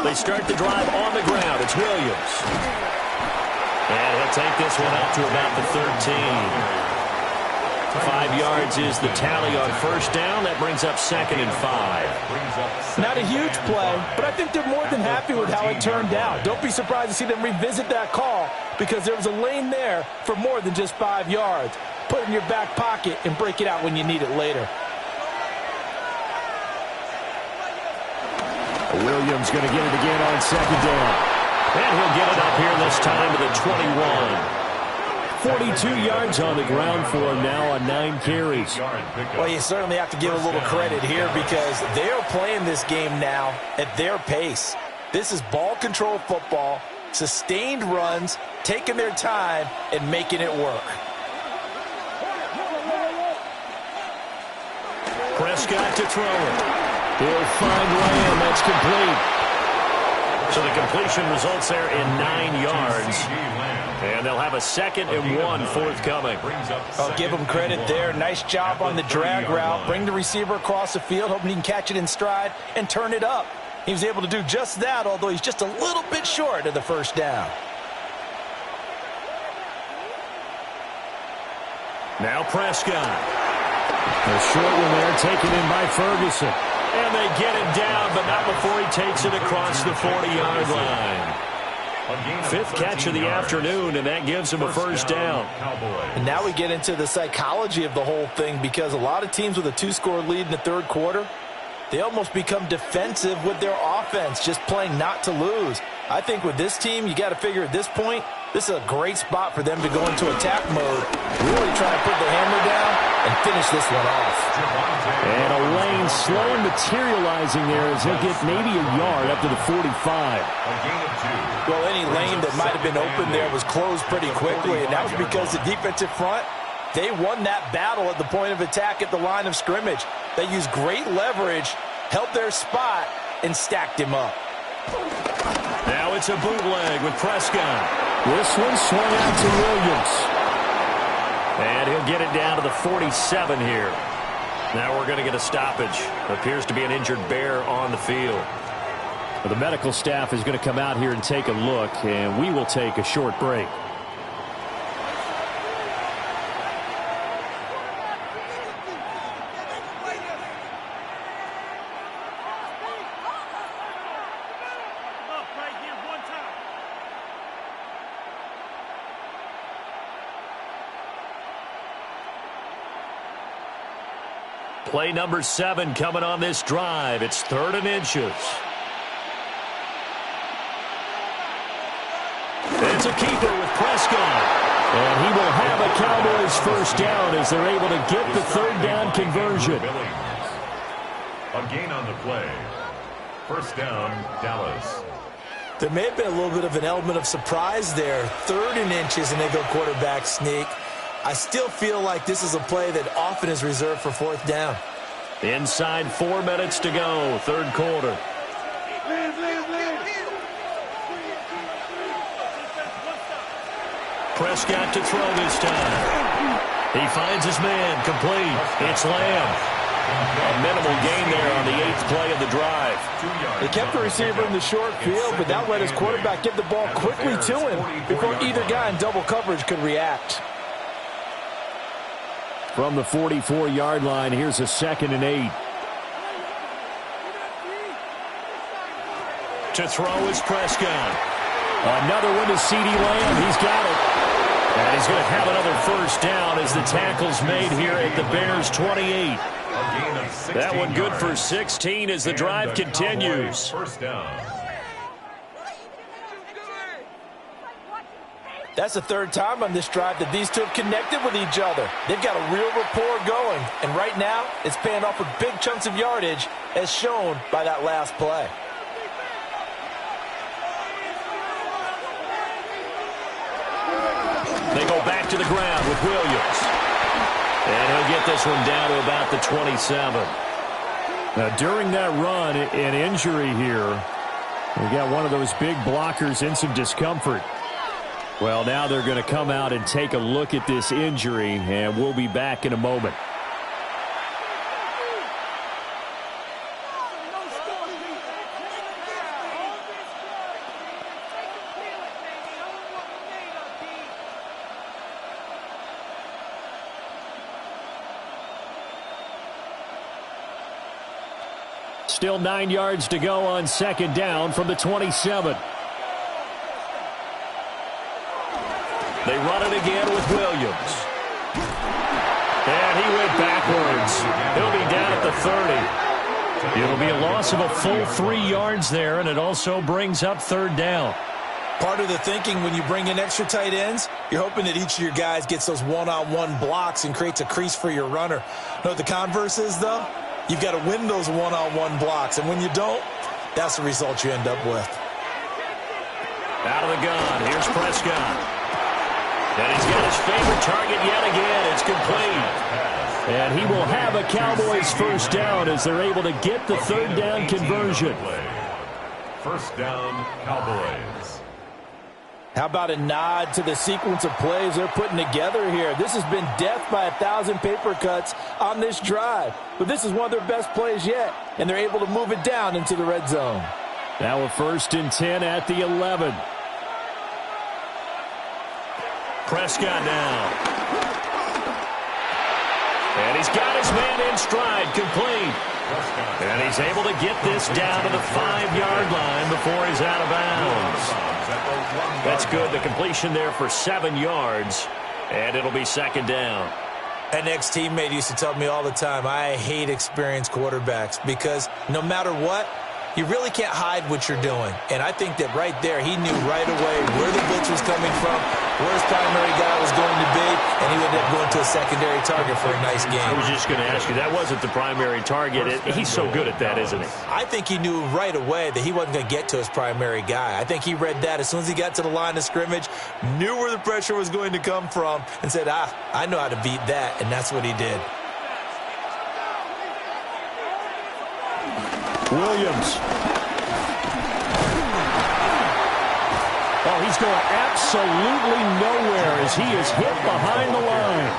[SPEAKER 1] They start the drive on the ground. It's Williams. And he'll take this one out to about the 13. 5 yards is the tally on 1st down. That brings up 2nd and 5.
[SPEAKER 3] Not a huge play, but I think they're more than happy with how it turned out. Don't be surprised to see them revisit that call because there was a lane there for more than just 5 yards. Put it in your back pocket and break it out when you need it later.
[SPEAKER 2] Williams going to get it again on 2nd down.
[SPEAKER 1] And he'll get it up here this time to the 21.
[SPEAKER 2] 42 yards on the ground for him now on 9 carries.
[SPEAKER 3] Well, you certainly have to give a little credit here because they're playing this game now at their pace. This is ball control football, sustained runs, taking their time, and making it work.
[SPEAKER 1] Prescott to throw it.
[SPEAKER 2] He'll find Lamb. That's complete.
[SPEAKER 1] So the completion results there in 9 yards. And they'll have a 2nd and 1 forthcoming.
[SPEAKER 3] I'll give them credit there. Nice job on the drag route. Bring the receiver across the field, hoping he can catch it in stride and turn it up. He was able to do just that, although he's just a little bit short of the 1st down.
[SPEAKER 1] Now Prescott.
[SPEAKER 2] A short one there taken in by Ferguson.
[SPEAKER 1] And they get him down, but not before he takes it across the 40-yard line. 5th catch of the afternoon, and that gives him a 1st down.
[SPEAKER 3] And now we get into the psychology of the whole thing because a lot of teams with a 2-score lead in the 3rd quarter, they almost become defensive with their offense, just playing not to lose. I think with this team, you got to figure at this point, This is a great spot for them to go into attack mode, really try to put the hammer down and finish this one off.
[SPEAKER 2] And a lane slowly materializing there as he'll get maybe a yard up to the 45.
[SPEAKER 3] Well, any lane that might have been open there was closed pretty quickly, and that was because the defensive front, they won that battle at the point of attack at the line of scrimmage. They used great leverage, held their spot, and stacked him up.
[SPEAKER 1] Now it's a bootleg with Prescott.
[SPEAKER 2] This one swung out to Williams.
[SPEAKER 1] And he'll get it down to the 47 here. Now we're going to get a stoppage. Appears to be an injured Bear on the field.
[SPEAKER 2] Well, the medical staff is going to come out here and take a look, and we will take a short break.
[SPEAKER 1] Play number 7 coming on this drive. It's 3rd and inches. It's a keeper with Prescott.
[SPEAKER 2] And he will have a Cowboys first down as they're able to get the 3rd down conversion.
[SPEAKER 4] A gain on the play. First down, Dallas.
[SPEAKER 3] There may have been a little bit of an element of surprise there. 3rd and inches, and they go quarterback sneak. I still feel like this is a play that often is reserved for 4th down.
[SPEAKER 1] Inside 4 minutes to go, 3rd quarter. Prescott to throw this time. He finds his man, complete. It's Lamb. A minimal gain there on the 8th play of the drive.
[SPEAKER 3] They kept the receiver in the short field, but that let his quarterback get the ball quickly to him before either guy in double coverage could react.
[SPEAKER 2] From the 44-yard line, here's a 2nd and 8.
[SPEAKER 1] To throw is Prescott.
[SPEAKER 2] Another one to C.D. Lamb. He's got it.
[SPEAKER 1] And he's going to have another first down as the tackle's made here at the Bears' 28. That one good for 16 as the drive continues.
[SPEAKER 4] First down.
[SPEAKER 3] That's the 3rd time on this drive that these two have connected with each other. They've got a real rapport going, and right now it's paying off with big chunks of yardage as shown by that last play.
[SPEAKER 1] They go back to the ground with Williams. And he'll get this one down to about the 27.
[SPEAKER 2] Now, during that run, an injury here. We got one of those big blockers in some discomfort. Well, now they're going to come out and take a look at this injury, and we'll be back in a moment. Still 9 yards to go on 2nd down from the 27.
[SPEAKER 1] They run it again with Williams. And he went backwards. He'll be down at the 30. It'll be a loss of a full 3 yards there, and it also brings up 3rd down.
[SPEAKER 3] Part of the thinking when you bring in extra tight ends, you're hoping that each of your guys gets those one-on-one blocks and creates a crease for your runner. Know what the converse is, though? You've got to win those one-on-one blocks, and when you don't, that's the result you end up with.
[SPEAKER 1] Out of the gun, here's Prescott. And he's got his favorite target yet again. It's complete.
[SPEAKER 2] And he will have a Cowboys first down as they're able to get the 3rd down conversion.
[SPEAKER 4] First down, Cowboys.
[SPEAKER 3] How about a nod to the sequence of plays they're putting together here? This has been death by 1,000 paper cuts on this drive. But this is one of their best plays yet, and they're able to move it down into the red zone.
[SPEAKER 2] Now a 1st and 10 at the 11.
[SPEAKER 1] Prescott now. And he's got his man in stride, complete. And he's able to get this down to the 5-yard line before he's out of bounds. That's good. The completion there for 7 yards. And it'll be 2nd down.
[SPEAKER 3] An ex-teammate used to tell me all the time, I hate experienced quarterbacks because no matter what, you really can't hide what you're doing. And I think that right there, he knew right away where the blitz was coming from, where his primary guy was going to be, and he ended up going to a secondary target for a nice game.
[SPEAKER 1] I was just going to ask you, that wasn't the primary target. He's so good at that, isn't he?
[SPEAKER 3] I think he knew right away that he wasn't going to get to his primary guy. I think he read that as soon as he got to the line of scrimmage, knew where the pressure was going to come from, and said, I know how to beat that, and that's what he did.
[SPEAKER 2] Williams. Oh, he's going absolutely nowhere as he is hit behind the line.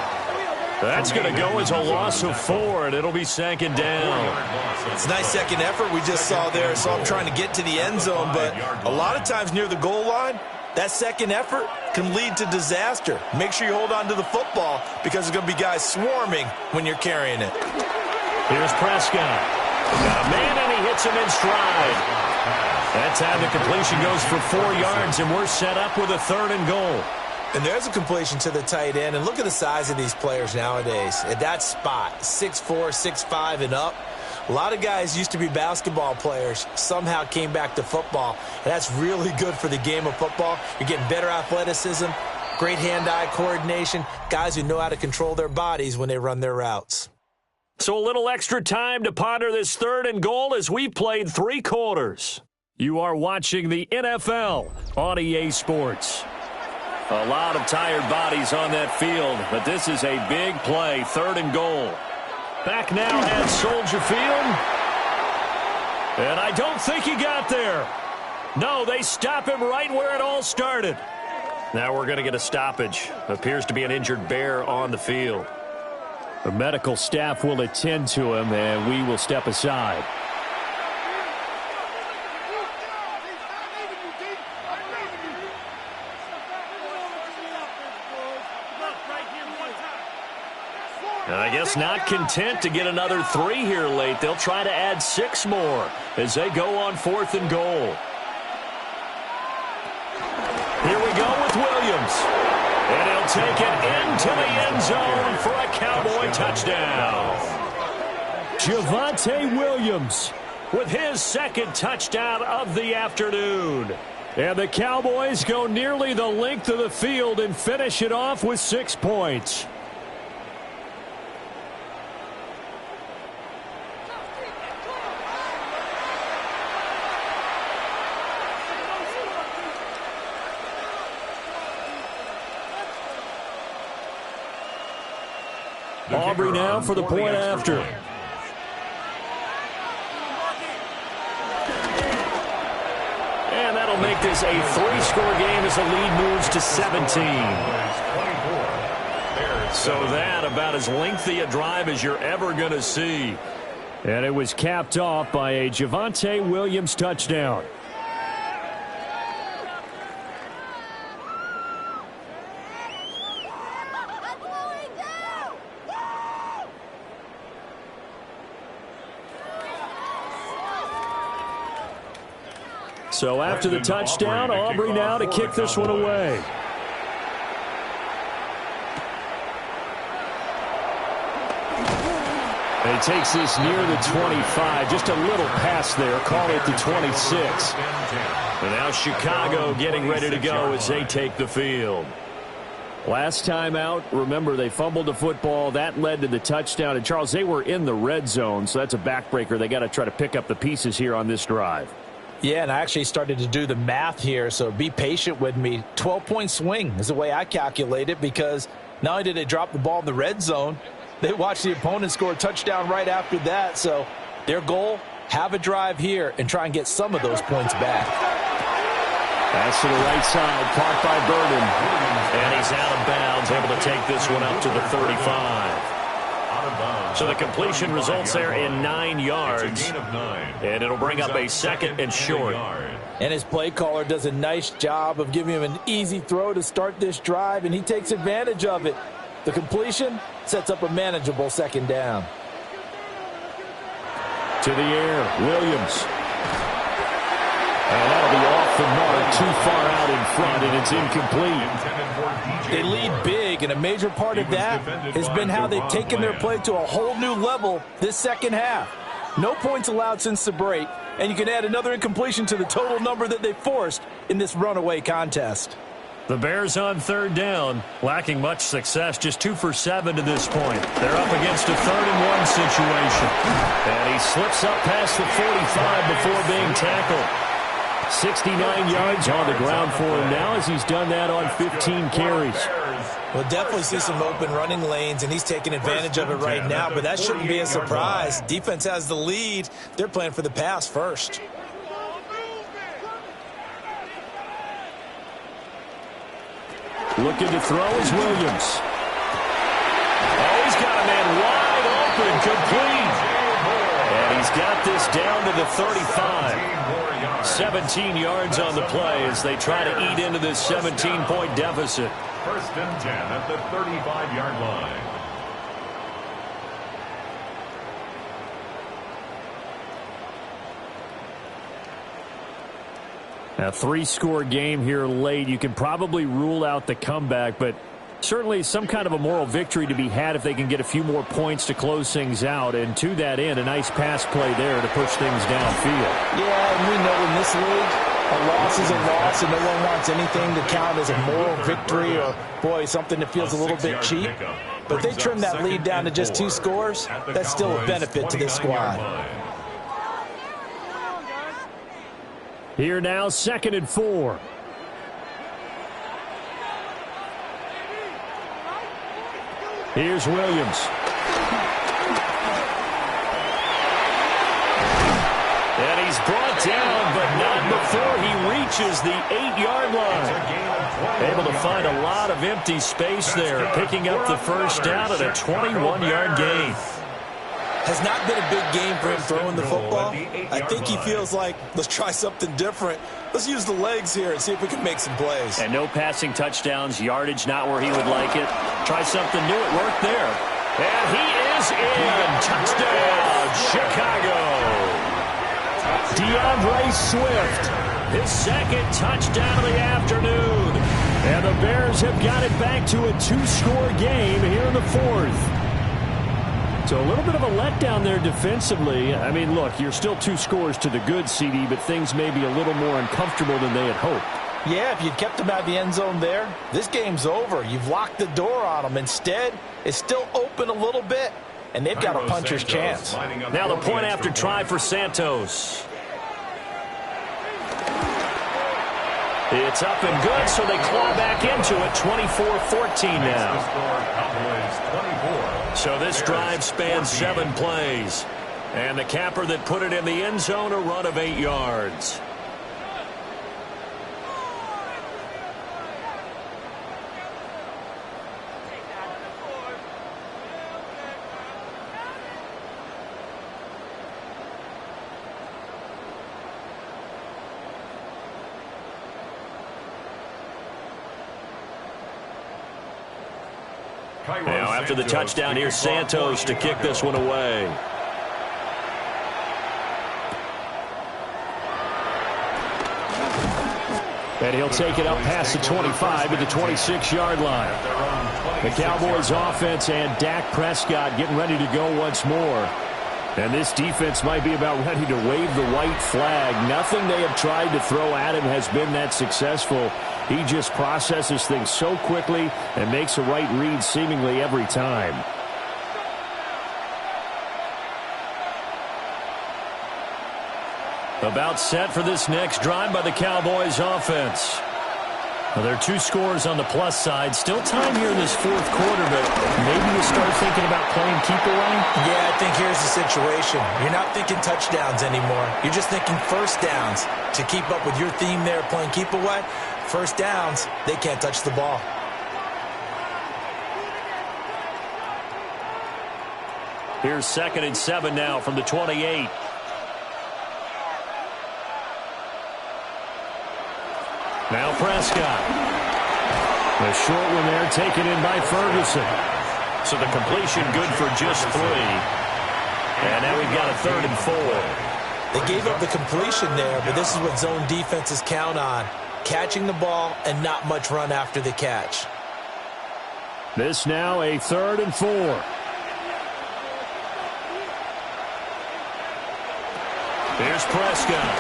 [SPEAKER 1] That's going to go as a loss of 4, and it'll be second down.
[SPEAKER 3] It's a nice second effort we just saw there. So I'm trying to get to the end zone, but a lot of times near the goal line, that second effort can lead to disaster. Make sure you hold on to the football because there's going to be guys swarming when you're carrying it.
[SPEAKER 1] Here's Prescott. Got a man, and he hits him in stride. That time the completion goes for 4 yards, and we're set up with a 3rd and goal.
[SPEAKER 3] And there's a completion to the tight end. And look at the size of these players nowadays. At that spot, 6'4", 6'5", and up. A lot of guys used to be basketball players, somehow came back to football. And that's really good for the game of football. You're getting better athleticism, great hand-eye coordination, guys who know how to control their bodies when they run their routes.
[SPEAKER 1] So a little extra time to ponder this 3rd and goal as we played 3 quarters. You are watching the NFL on EA Sports. A lot of tired bodies on that field, but this is a big play, 3rd and goal. Back now at Soldier Field. And I don't think he got there. No, they stop him right where it all started. Now we're going to get a stoppage. Appears to be an injured Bear on the field.
[SPEAKER 2] The medical staff will attend to him, and we will step aside.
[SPEAKER 1] And I guess not content to get another 3 here late. They'll try to add 6 more as they go on 4th and goal. Here we go with Williams. And he'll take it into the end zone for a Cowboy touchdown.
[SPEAKER 2] Javonte Williams
[SPEAKER 1] with his 2nd touchdown of the afternoon.
[SPEAKER 2] And the Cowboys go nearly the length of the field and finish it off with 6 points. Aubrey now for the point after.
[SPEAKER 1] And that'll make this a 3-score game as the lead moves to 17. So that about as lengthy a drive as you're ever going to see.
[SPEAKER 2] And it was capped off by a Javonte Williams touchdown. So after the touchdown, Aubrey now to kick this one away. And he takes this near the 25. Just a little pass there. Call it the 26.
[SPEAKER 1] And now Chicago getting ready to go as they take the field.
[SPEAKER 2] Last time out, remember, they fumbled the football. That led to the touchdown. And, Charles, they were in the red zone, so that's a backbreaker. They got to try to pick up the pieces here on this drive.
[SPEAKER 3] Yeah, and I actually started to do the math here, so be patient with me. 12-point swing is the way I calculate it, because not only did they drop the ball in the red zone, they watched the opponent score a touchdown right after that. So their goal, have a drive here and try and get some of those points back.
[SPEAKER 2] Pass to the right side, caught by Burden.
[SPEAKER 1] And he's out of bounds, able to take this one up to the 35. So the completion results there in 9 yards. And it'll bring up a 2nd and short.
[SPEAKER 3] And his play caller does a nice job of giving him an easy throw to start this drive, and he takes advantage of it. The completion sets up a manageable 2nd down.
[SPEAKER 2] To the air, Williams. And that'll be off the mark, too far out in front, and it's incomplete.
[SPEAKER 3] They lead big, and a major part of that has been how they've taken their play to a whole new level this second half. No points allowed since the break, and you can add another incompletion to the total number that they forced in this runaway contest.
[SPEAKER 1] The Bears on third down, lacking much success, just 2 for 7 to this point. They're up against a 3rd-and-1 situation. And he slips up past the 45 before being tackled. 69 yards on the ground for him now as he's done that on 15 carries.
[SPEAKER 3] We'll definitely see some open running lanes, and he's taking advantage of it right now, but that shouldn't be a surprise. Defense has the lead. They're playing for the pass first.
[SPEAKER 2] Looking to throw is Williams.
[SPEAKER 1] Oh, he's got a man wide open, complete. And he's got this down to the 35. 17 yards on the play as they try to eat into this 17-point deficit.
[SPEAKER 4] 1st and 10 at the 35-yard line.
[SPEAKER 2] A 3-score game here late. You can probably rule out the comeback, but certainly some kind of a moral victory to be had if they can get a few more points to close things out. And to that end, a nice pass play there to push things downfield.
[SPEAKER 3] Yeah, and we know in this league, a loss is a loss, and no one wants anything to count as a moral victory or, boy, something that feels a little bit cheap. But if they trim that lead down to just 2 scores, that's still a benefit to this squad.
[SPEAKER 2] Here now, 2nd and 4. Here's Williams.
[SPEAKER 1] And he's brought down, but not before he reaches the 8-yard line. Able to find a lot of empty space there, picking up the 1st down at a 21-yard gain.
[SPEAKER 3] Has not been a big game for him throwing the football. I think he feels like, let's try something different. Let's use the legs here and see if we can make some plays.
[SPEAKER 1] And no passing touchdowns, yardage not where he would like it. Try something new, it worked there. And he is in. Touchdown, Chicago.
[SPEAKER 2] DeAndre Swift,
[SPEAKER 1] His 2nd touchdown of the afternoon.
[SPEAKER 2] and the Bears have got it back to a 2-score game here in the 4th. So a little bit of a letdown there defensively. I mean, look, you're still 2 scores to the good, CD, but things may be a little more uncomfortable than they had hoped.
[SPEAKER 3] Yeah, if you'd kept them out of the end zone there, this game's over. You've locked the door on them. Instead, it's still open a little bit, and they've got a puncher's chance.
[SPEAKER 1] Now the point after try for Santos. It's up and good, so they claw back into it, 24-14 now. So this drive spans 7 plays. And the capper that put it in the end zone, a run of 8 yards. Now, after the touchdown, here's Santos to kick this one away.
[SPEAKER 2] And he'll take it up past the 25 to the 26-yard line. The Cowboys offense and Dak Prescott getting ready to go once more. And this defense might be about ready to wave the white flag. Nothing they have tried to throw at him has been that successful. He just processes things so quickly and makes the right read seemingly every time.
[SPEAKER 1] About set for this next drive by the Cowboys offense. Well, there are 2 scores on the plus side. Still time here in this 4th quarter, but maybe you start thinking about playing keep away?
[SPEAKER 3] Yeah, I think here's the situation. You're not thinking touchdowns anymore. You're just thinking first downs. To keep up with your theme there, playing keep away, first downs, they can't touch the ball.
[SPEAKER 1] Here's 2nd and 7 now from the 28. Now Prescott.
[SPEAKER 2] The short one there taken in by Ferguson.
[SPEAKER 1] So the completion good for just 3. And now we've got a 3rd and 4.
[SPEAKER 3] They gave up the completion there, but this is what zone defenses count on. Catching the ball and not much run after the catch.
[SPEAKER 2] This now a 3rd and 4.
[SPEAKER 1] Here's Prescott.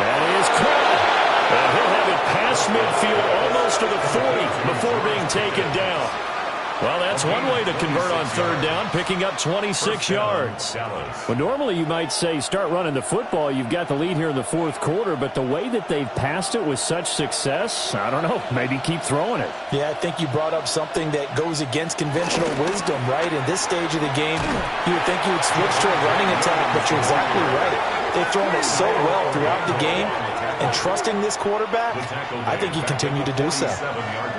[SPEAKER 1] That is caught. And he'll have it past midfield almost to the 40 before being taken down. Well, that's one way to convert on third down, picking up 26 yards.
[SPEAKER 2] Well, normally you might say start running the football. You've got the lead here in the fourth quarter, but the way that they've passed it with such success, I don't know, maybe keep throwing it.
[SPEAKER 3] Yeah, I think you brought up something that goes against conventional wisdom, right? In this stage of the game, you would think you would switch to a running attack, but you're exactly right. They've thrown it so well throughout the game, and trusting this quarterback, I think he continued to do so.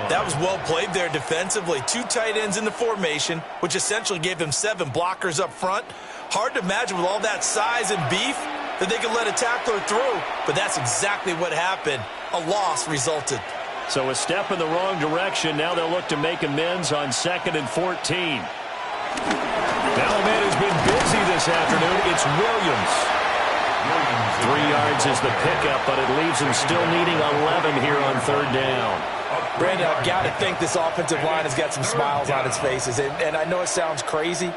[SPEAKER 6] That was well played there defensively. 2 tight ends in the formation, which essentially gave them 7 blockers up front. Hard to imagine with all that size and beef that they could let a tackler through, but that's exactly what happened. A loss resulted.
[SPEAKER 1] So a step in the wrong direction. Now they'll look to make amends on 2nd and 14. Alabama has been busy this afternoon. It's Williams. 3 yards is the pickup, but it leaves him still needing 11 here on third down.
[SPEAKER 3] Brandon, I've got to think this offensive line has got some smiles on its faces. And I know it sounds crazy,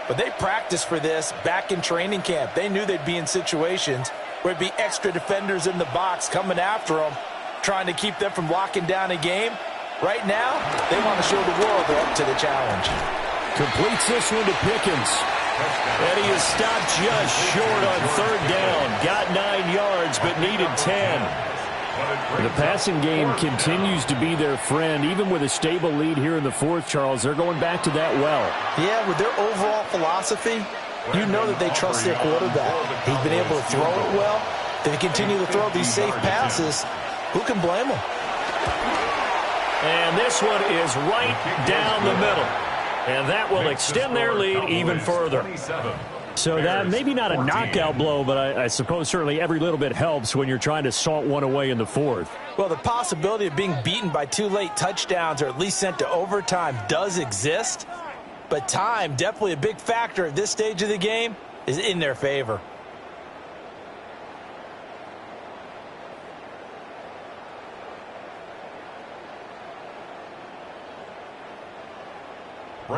[SPEAKER 3] but they practiced for this back in training camp. They knew they'd be in situations where it'd be extra defenders in the box coming after them, trying to keep them from locking down a game. Right now, they want to show the world they're up to the challenge.
[SPEAKER 2] Completes this one to Pickens.
[SPEAKER 1] And he is stopped just short on third down. Got 9 yards, but needed 10.
[SPEAKER 2] The passing game continues to be their friend. Even with a stable lead here in the fourth, Charles, they're going back to that well.
[SPEAKER 3] Yeah, with their overall philosophy, you know that they trust their quarterback. He's been able to throw it well. They continue to throw these safe passes. Who can blame them?
[SPEAKER 1] And this one is right down the middle. And that will extend their lead even further.
[SPEAKER 2] So that maybe not a knockout blow, but I suppose certainly every little bit helps when you're trying to salt one away in the fourth.
[SPEAKER 3] Well, the possibility of being beaten by 2 late touchdowns or at least sent to overtime does exist. But time, definitely a big factor at this stage of the game, is in their favor.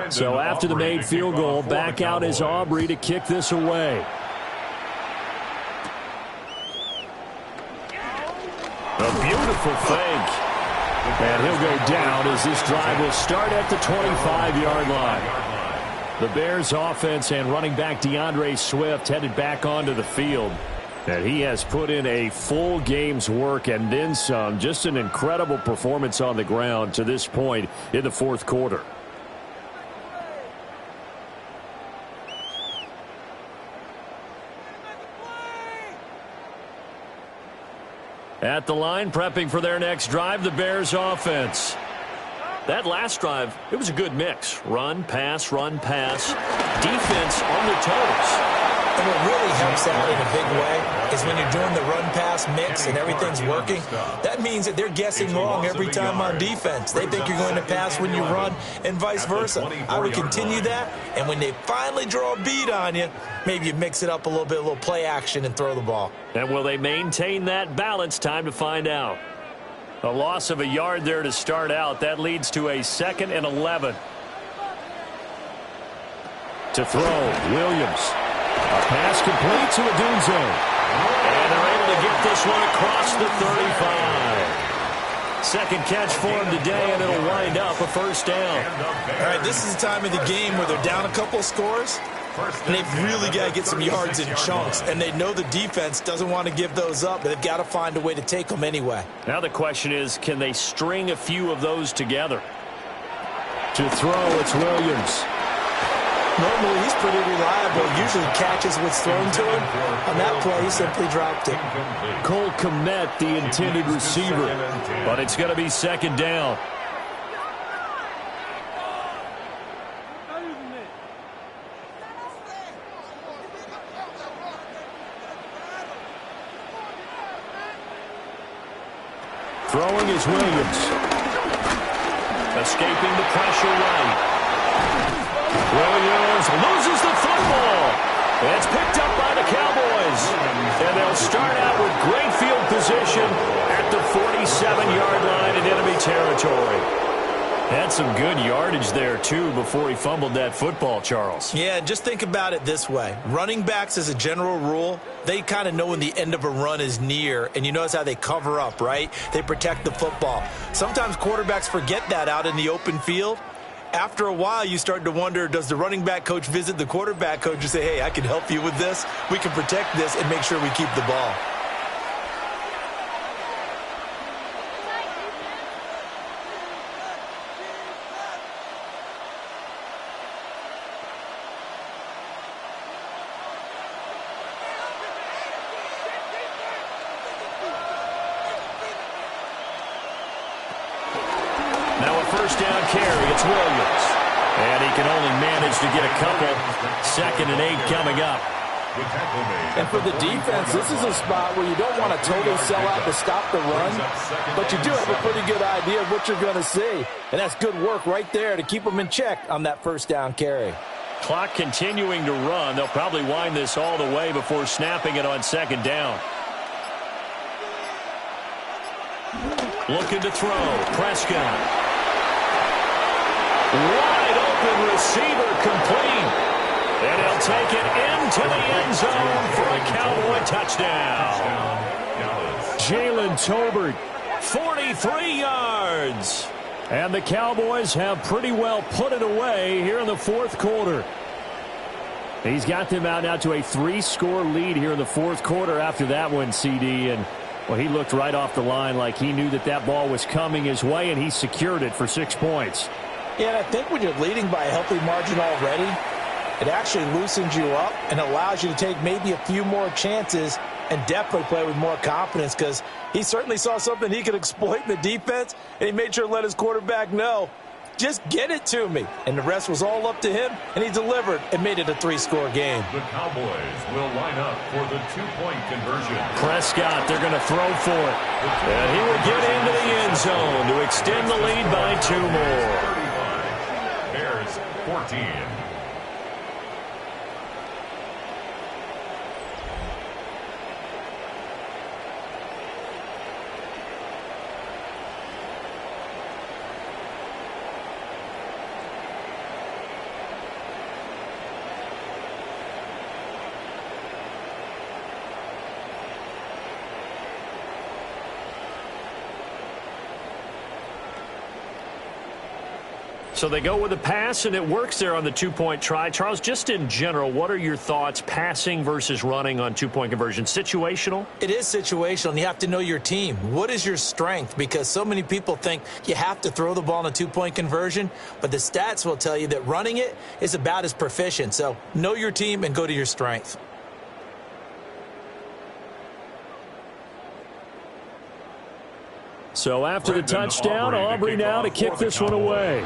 [SPEAKER 2] So after the made field goal, back out is Aubrey to kick this away.
[SPEAKER 1] A beautiful fake.
[SPEAKER 2] And he'll go down as this drive will start at the 25-yard line. The Bears offense and running back DeAndre Swift headed back onto the field. And he has put in a full game's work and then some. Just an incredible performance on the ground to this point in the fourth quarter.
[SPEAKER 1] At the line, prepping for their next drive, the Bears offense. That last drive, it was a good mix. Run, pass, defense on the toes.
[SPEAKER 3] And what really helps out in a big way is when you're doing the run-pass mix and everything's working, that means that they're guessing wrong every time on defense. They think you're going to pass when you run and vice versa. I would continue that, and when they finally draw a beat on you, maybe you mix it up a little bit, a little play action and throw the ball.
[SPEAKER 1] And will they maintain that balance? Time to find out. A loss of a yard there to start out. That leads to a 2nd and 11.
[SPEAKER 2] To throw, Williams. A pass complete to Adunze.
[SPEAKER 1] And they're able to get this one across the 35. Second catch for him today, and it'll wind up a first down.
[SPEAKER 6] All right, this is the time of the game where they're down a couple of scores, and they've really got to get some yards in chunks. And they know the defense doesn't want to give those up, but they've got to find a way to take them anyway.
[SPEAKER 1] Now the question is, can they string a few of those together?
[SPEAKER 2] To throw, it's Williams.
[SPEAKER 3] Normally, he's pretty reliable. Usually catches what's thrown to him. On that play, he simply dropped it.
[SPEAKER 2] Cole Kmet, the intended receiver.
[SPEAKER 1] But it's going to be 2nd down.
[SPEAKER 2] Throwing is Williams.
[SPEAKER 1] Escaping the pressure right. Williams loses the football. It's picked up by the Cowboys. And they'll start out with great field position at the 47-yard line in enemy territory. Had some good yardage there, too, before he fumbled that football, Charles.
[SPEAKER 6] Yeah, just think about it this way. Running backs, as a general rule, they kind of know when the end of a run is near, and you notice how they cover up, right? They protect the football. Sometimes quarterbacks forget that out in the open field. After a while, you start to wonder, does the running back coach visit the quarterback coach and say, hey, I can help you with this? We can protect this and make sure we keep the ball.
[SPEAKER 1] First down carry, it's Williams. And he can only manage to get a couple. 2nd and 8 coming up.
[SPEAKER 3] And for the defense, this is a spot where you don't want to totally sell out to stop the run, but you do have a pretty good idea of what you're going to see. And that's good work right there to keep them in check on that first down carry.
[SPEAKER 1] Clock continuing to run. They'll probably wind this all the way before snapping it on 2nd down. Looking to throw. Prescott. Wide open receiver complete. And he'll take it into the end zone for a Cowboy touchdown.
[SPEAKER 2] Jalen Tolbert, 43 yards. And the Cowboys have pretty well put it away here in the 4th quarter. He's got them out now to a 3-score lead here in the 4th quarter after that one, CD. And, well, he looked right off the line like he knew that that ball was coming his way, and he secured it for 6 points.
[SPEAKER 3] Yeah, and I think when you're leading by a healthy margin already, it actually loosens you up and allows you to take maybe a few more chances and definitely play with more confidence, because he certainly saw something he could exploit in the defense, and he made sure to let his quarterback know, just get it to me. And the rest was all up to him, and he delivered and made it a 3-score game.
[SPEAKER 4] The Cowboys will line up for the 2-point conversion.
[SPEAKER 1] Prescott, they're going to throw for it. And he will get into the end zone to extend the lead by 2 more.
[SPEAKER 4] 14.
[SPEAKER 1] So they go with a pass, and it works there on the 2-point try. Charles, just in general, what are your thoughts passing versus running on 2-point conversion? Situational?
[SPEAKER 3] It is situational, and you have to know your team. What is your strength? Because so many people think you have to throw the ball in a 2-point conversion, but the stats will tell you that running it is about as proficient. So know your team and go to your strength.
[SPEAKER 2] So after the touchdown, Aubrey now to kick this one away.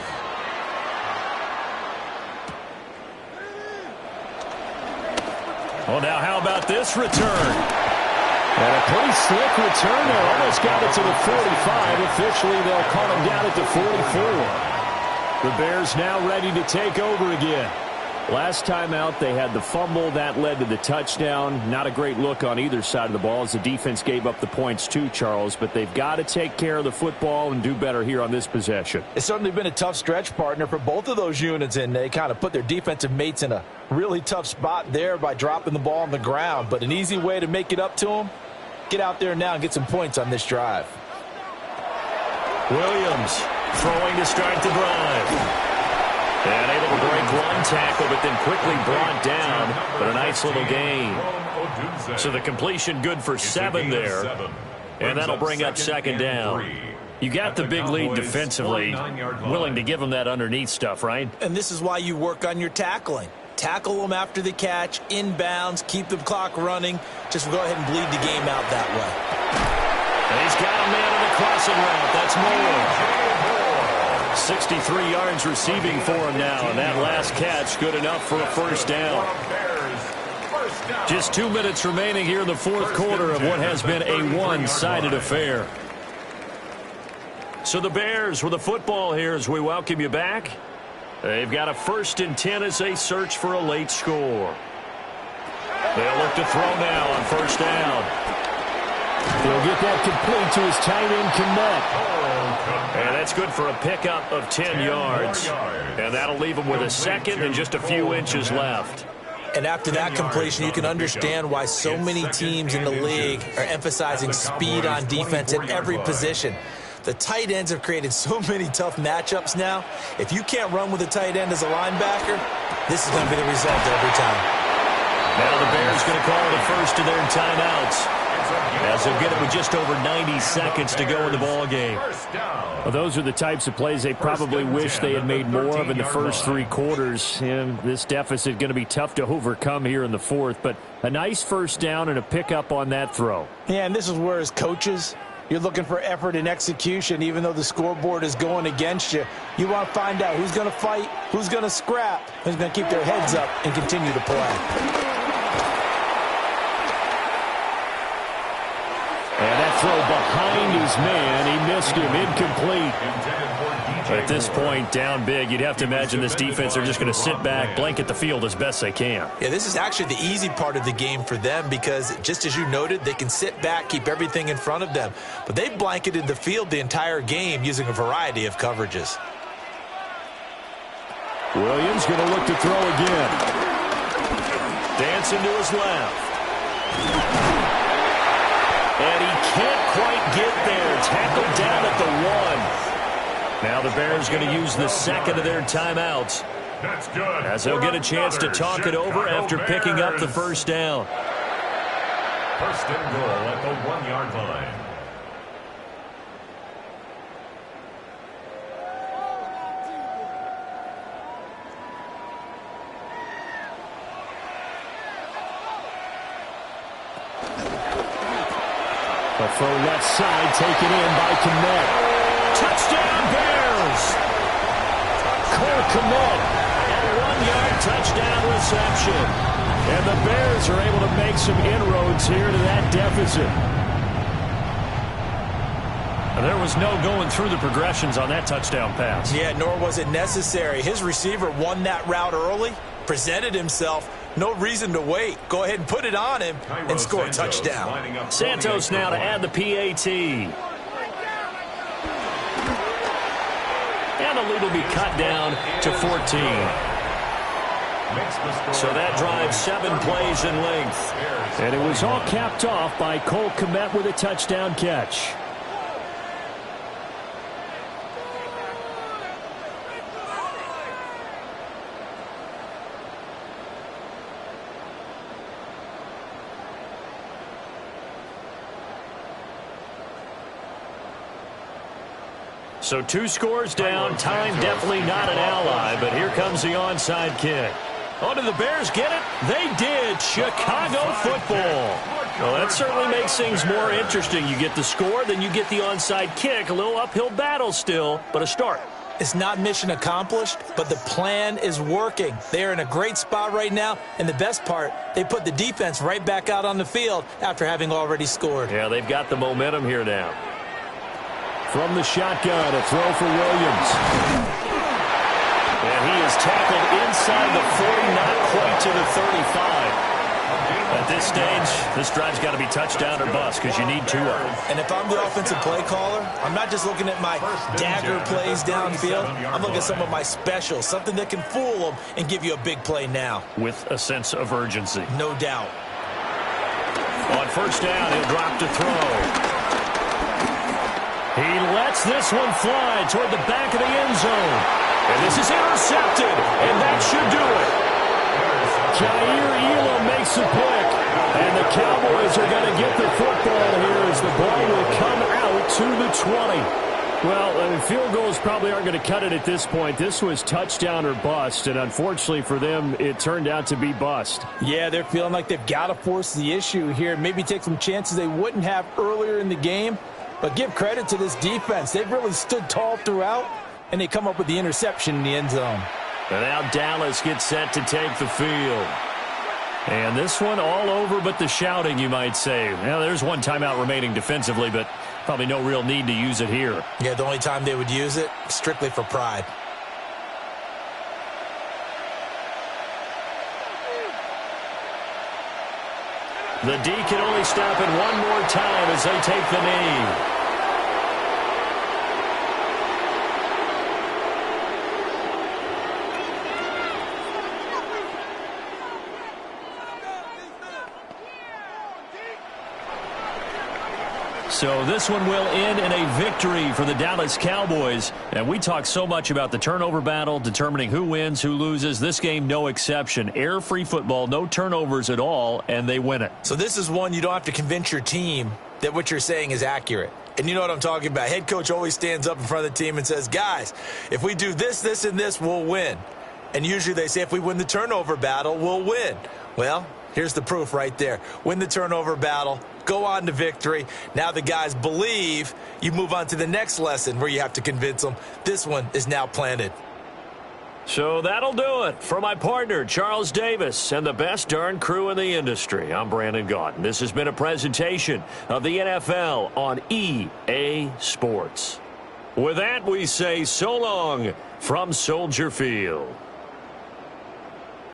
[SPEAKER 1] Well, now how about this return?
[SPEAKER 2] And a pretty slick return there. Almost got it to the 45. Officially, they'll call him down at the 44. The Bears now ready to take over again. Last time out, they had the fumble. That led to the touchdown. Not a great look on either side of the ball as the defense gave up the points too, Charles. But they've got to take care of the football and do better here on this possession.
[SPEAKER 3] It's certainly been a tough stretch, partner, for both of those units, and they kind of put their defensive mates in a really tough spot there by dropping the ball on the ground. But an easy way to make it up to them, get out there now and get some points on this drive.
[SPEAKER 1] Williams throwing to start the drive. And able to break one tackle, but then quickly brought down. But a nice little gain. So the completion good for 7 there. And that'll bring up 2nd down. You got the big lead defensively. Willing to give them that underneath stuff, right?
[SPEAKER 6] And this is why you work on your tackling. Tackle them after the catch, inbounds, keep the clock running. Just go ahead and bleed the game out that way.
[SPEAKER 1] And he's got a man in the crossing route. That's Moore. 63 yards receiving for him now, and that last catch good enough for a first down. Just 2 minutes remaining here in the 4th quarter of what has been a one-sided affair. So the Bears with the football here as we welcome you back. They've got a 1st and 10 as they search for a late score. They'll look to throw now on 1st down.
[SPEAKER 2] He'll get that complete to his tight end, Kmet.
[SPEAKER 1] And That's good for a pickup of 10 yards. And that'll leave them with a second and just a few inches left.
[SPEAKER 6] And after that completion, you can understand why so many teams in the league are emphasizing speed on defense at every position. The tight ends have created so many tough matchups now. If you can't run with a tight end as a linebacker, this is going to be the result every time.
[SPEAKER 1] Now the Bears going to call the first of their timeouts, as they'll get it with just over 90 seconds to go in the ball game.
[SPEAKER 2] Well, those are the types of plays they probably wish they had made more of in the first 3 quarters. And this deficit going to be tough to overcome here in the fourth. But a nice first down and a pickup on that throw.
[SPEAKER 3] Yeah, and this is where as coaches, you're looking for effort and execution. Even though the scoreboard is going against you, you want to find out who's going to fight, who's going to scrap, who's going to keep their heads up and continue to play.
[SPEAKER 2] And that throw behind his man, he missed him, incomplete.
[SPEAKER 1] At this point, down big, you'd have to imagine this defense are just going to sit back, blanket the field as best they can.
[SPEAKER 6] Yeah, this is actually the easy part of the game for them because, just as you noted, they can sit back, keep everything in front of them. But they blanketed the field the entire game using a variety of coverages.
[SPEAKER 2] Williams going to look to throw again.
[SPEAKER 1] Dancing to his left. And he can't quite get there. Tackled down at the 1. Now the Bears going to use the second of their timeouts, as they'll get a chance to talk it over after picking up the first down.
[SPEAKER 4] First and goal at the 1-yard line.
[SPEAKER 2] A throw left side taken in by Kmet.
[SPEAKER 1] Touchdown Bears!
[SPEAKER 2] Cole Kmet.
[SPEAKER 1] A 1-yard touchdown reception.
[SPEAKER 2] And the Bears are able to make some inroads here to that deficit.
[SPEAKER 1] There was no going through the progressions on that touchdown pass.
[SPEAKER 6] Yeah, nor was it necessary. His receiver won that route early, presented himself. No reason to wait. Go ahead and put it on him and score a touchdown.
[SPEAKER 1] Santos now to add the PAT. And the lead will be cut down to 14. So that drives 7 plays in length.
[SPEAKER 2] And it was all capped off by Cole Kmet with a touchdown catch.
[SPEAKER 1] So 2 scores down. Time definitely not an ally, but here comes the onside kick. Oh, did the Bears get it? They did. Chicago football. Well, that certainly makes things more interesting. You get the score, then you get the onside kick. A little uphill battle still, but a start.
[SPEAKER 6] It's not mission accomplished, but the plan is working. They are in a great spot right now, and the best part, they put the defense right back out on the field after having already scored.
[SPEAKER 1] Yeah, they've got the momentum here now.
[SPEAKER 2] From the shotgun, a throw for Williams.
[SPEAKER 1] And he is tackled inside the 40, not quite to the 35. At this stage, this drive's got to be touchdown or bust because you need 2 of them.
[SPEAKER 6] And if I'm the offensive play caller, I'm not just looking at my dagger plays downfield. I'm looking at some of my specials, something that can fool them and give you a big play now.
[SPEAKER 1] With a sense of urgency.
[SPEAKER 6] No doubt.
[SPEAKER 1] On first down, he'll drop to throw. He lets this one fly toward the back of the end zone. And this is intercepted, and that should do it.
[SPEAKER 2] Jair Elam makes a pick, and the Cowboys are going to get the football here as the ball will come out to the 20. Well, field goals probably aren't going to cut it at this point. This was touchdown or bust, and unfortunately for them, it turned out to be bust.
[SPEAKER 3] Yeah, they're feeling like they've got to force the issue here, maybe take some chances they wouldn't have earlier in the game. But give credit to this defense. They've really stood tall throughout, and they come up with the interception in the end zone.
[SPEAKER 1] And now Dallas gets set to take the field. And this one all over but the shouting, you might say. Now, there's 1 timeout remaining defensively, but probably no real need to use it here.
[SPEAKER 6] Yeah, the only time they would use it, strictly for pride.
[SPEAKER 1] The D can only stop it 1 more time as they take the knee. So this one will end in a victory for the Dallas Cowboys. And we talk so much about the turnover battle, determining who wins, who loses. This game, no exception. Air-free football, no turnovers at all, and they win it.
[SPEAKER 6] So this is one you don't have to convince your team that what you're saying is accurate. And you know what I'm talking about. Head coach always stands up in front of the team and says, guys, if we do this, this, and this, we'll win. And usually they say if we win the turnover battle, we'll win. Well, here's the proof right there. Win the turnover battle, go on to victory. Now the guys believe. You move on to the next lesson where you have to convince them. This one is now planted.
[SPEAKER 1] So that'll do it for my partner, Charles Davis, and the best darn crew in the industry. I'm Brandon Gaudin. This has been a presentation of the NFL on EA Sports. With that, we say so long from Soldier Field.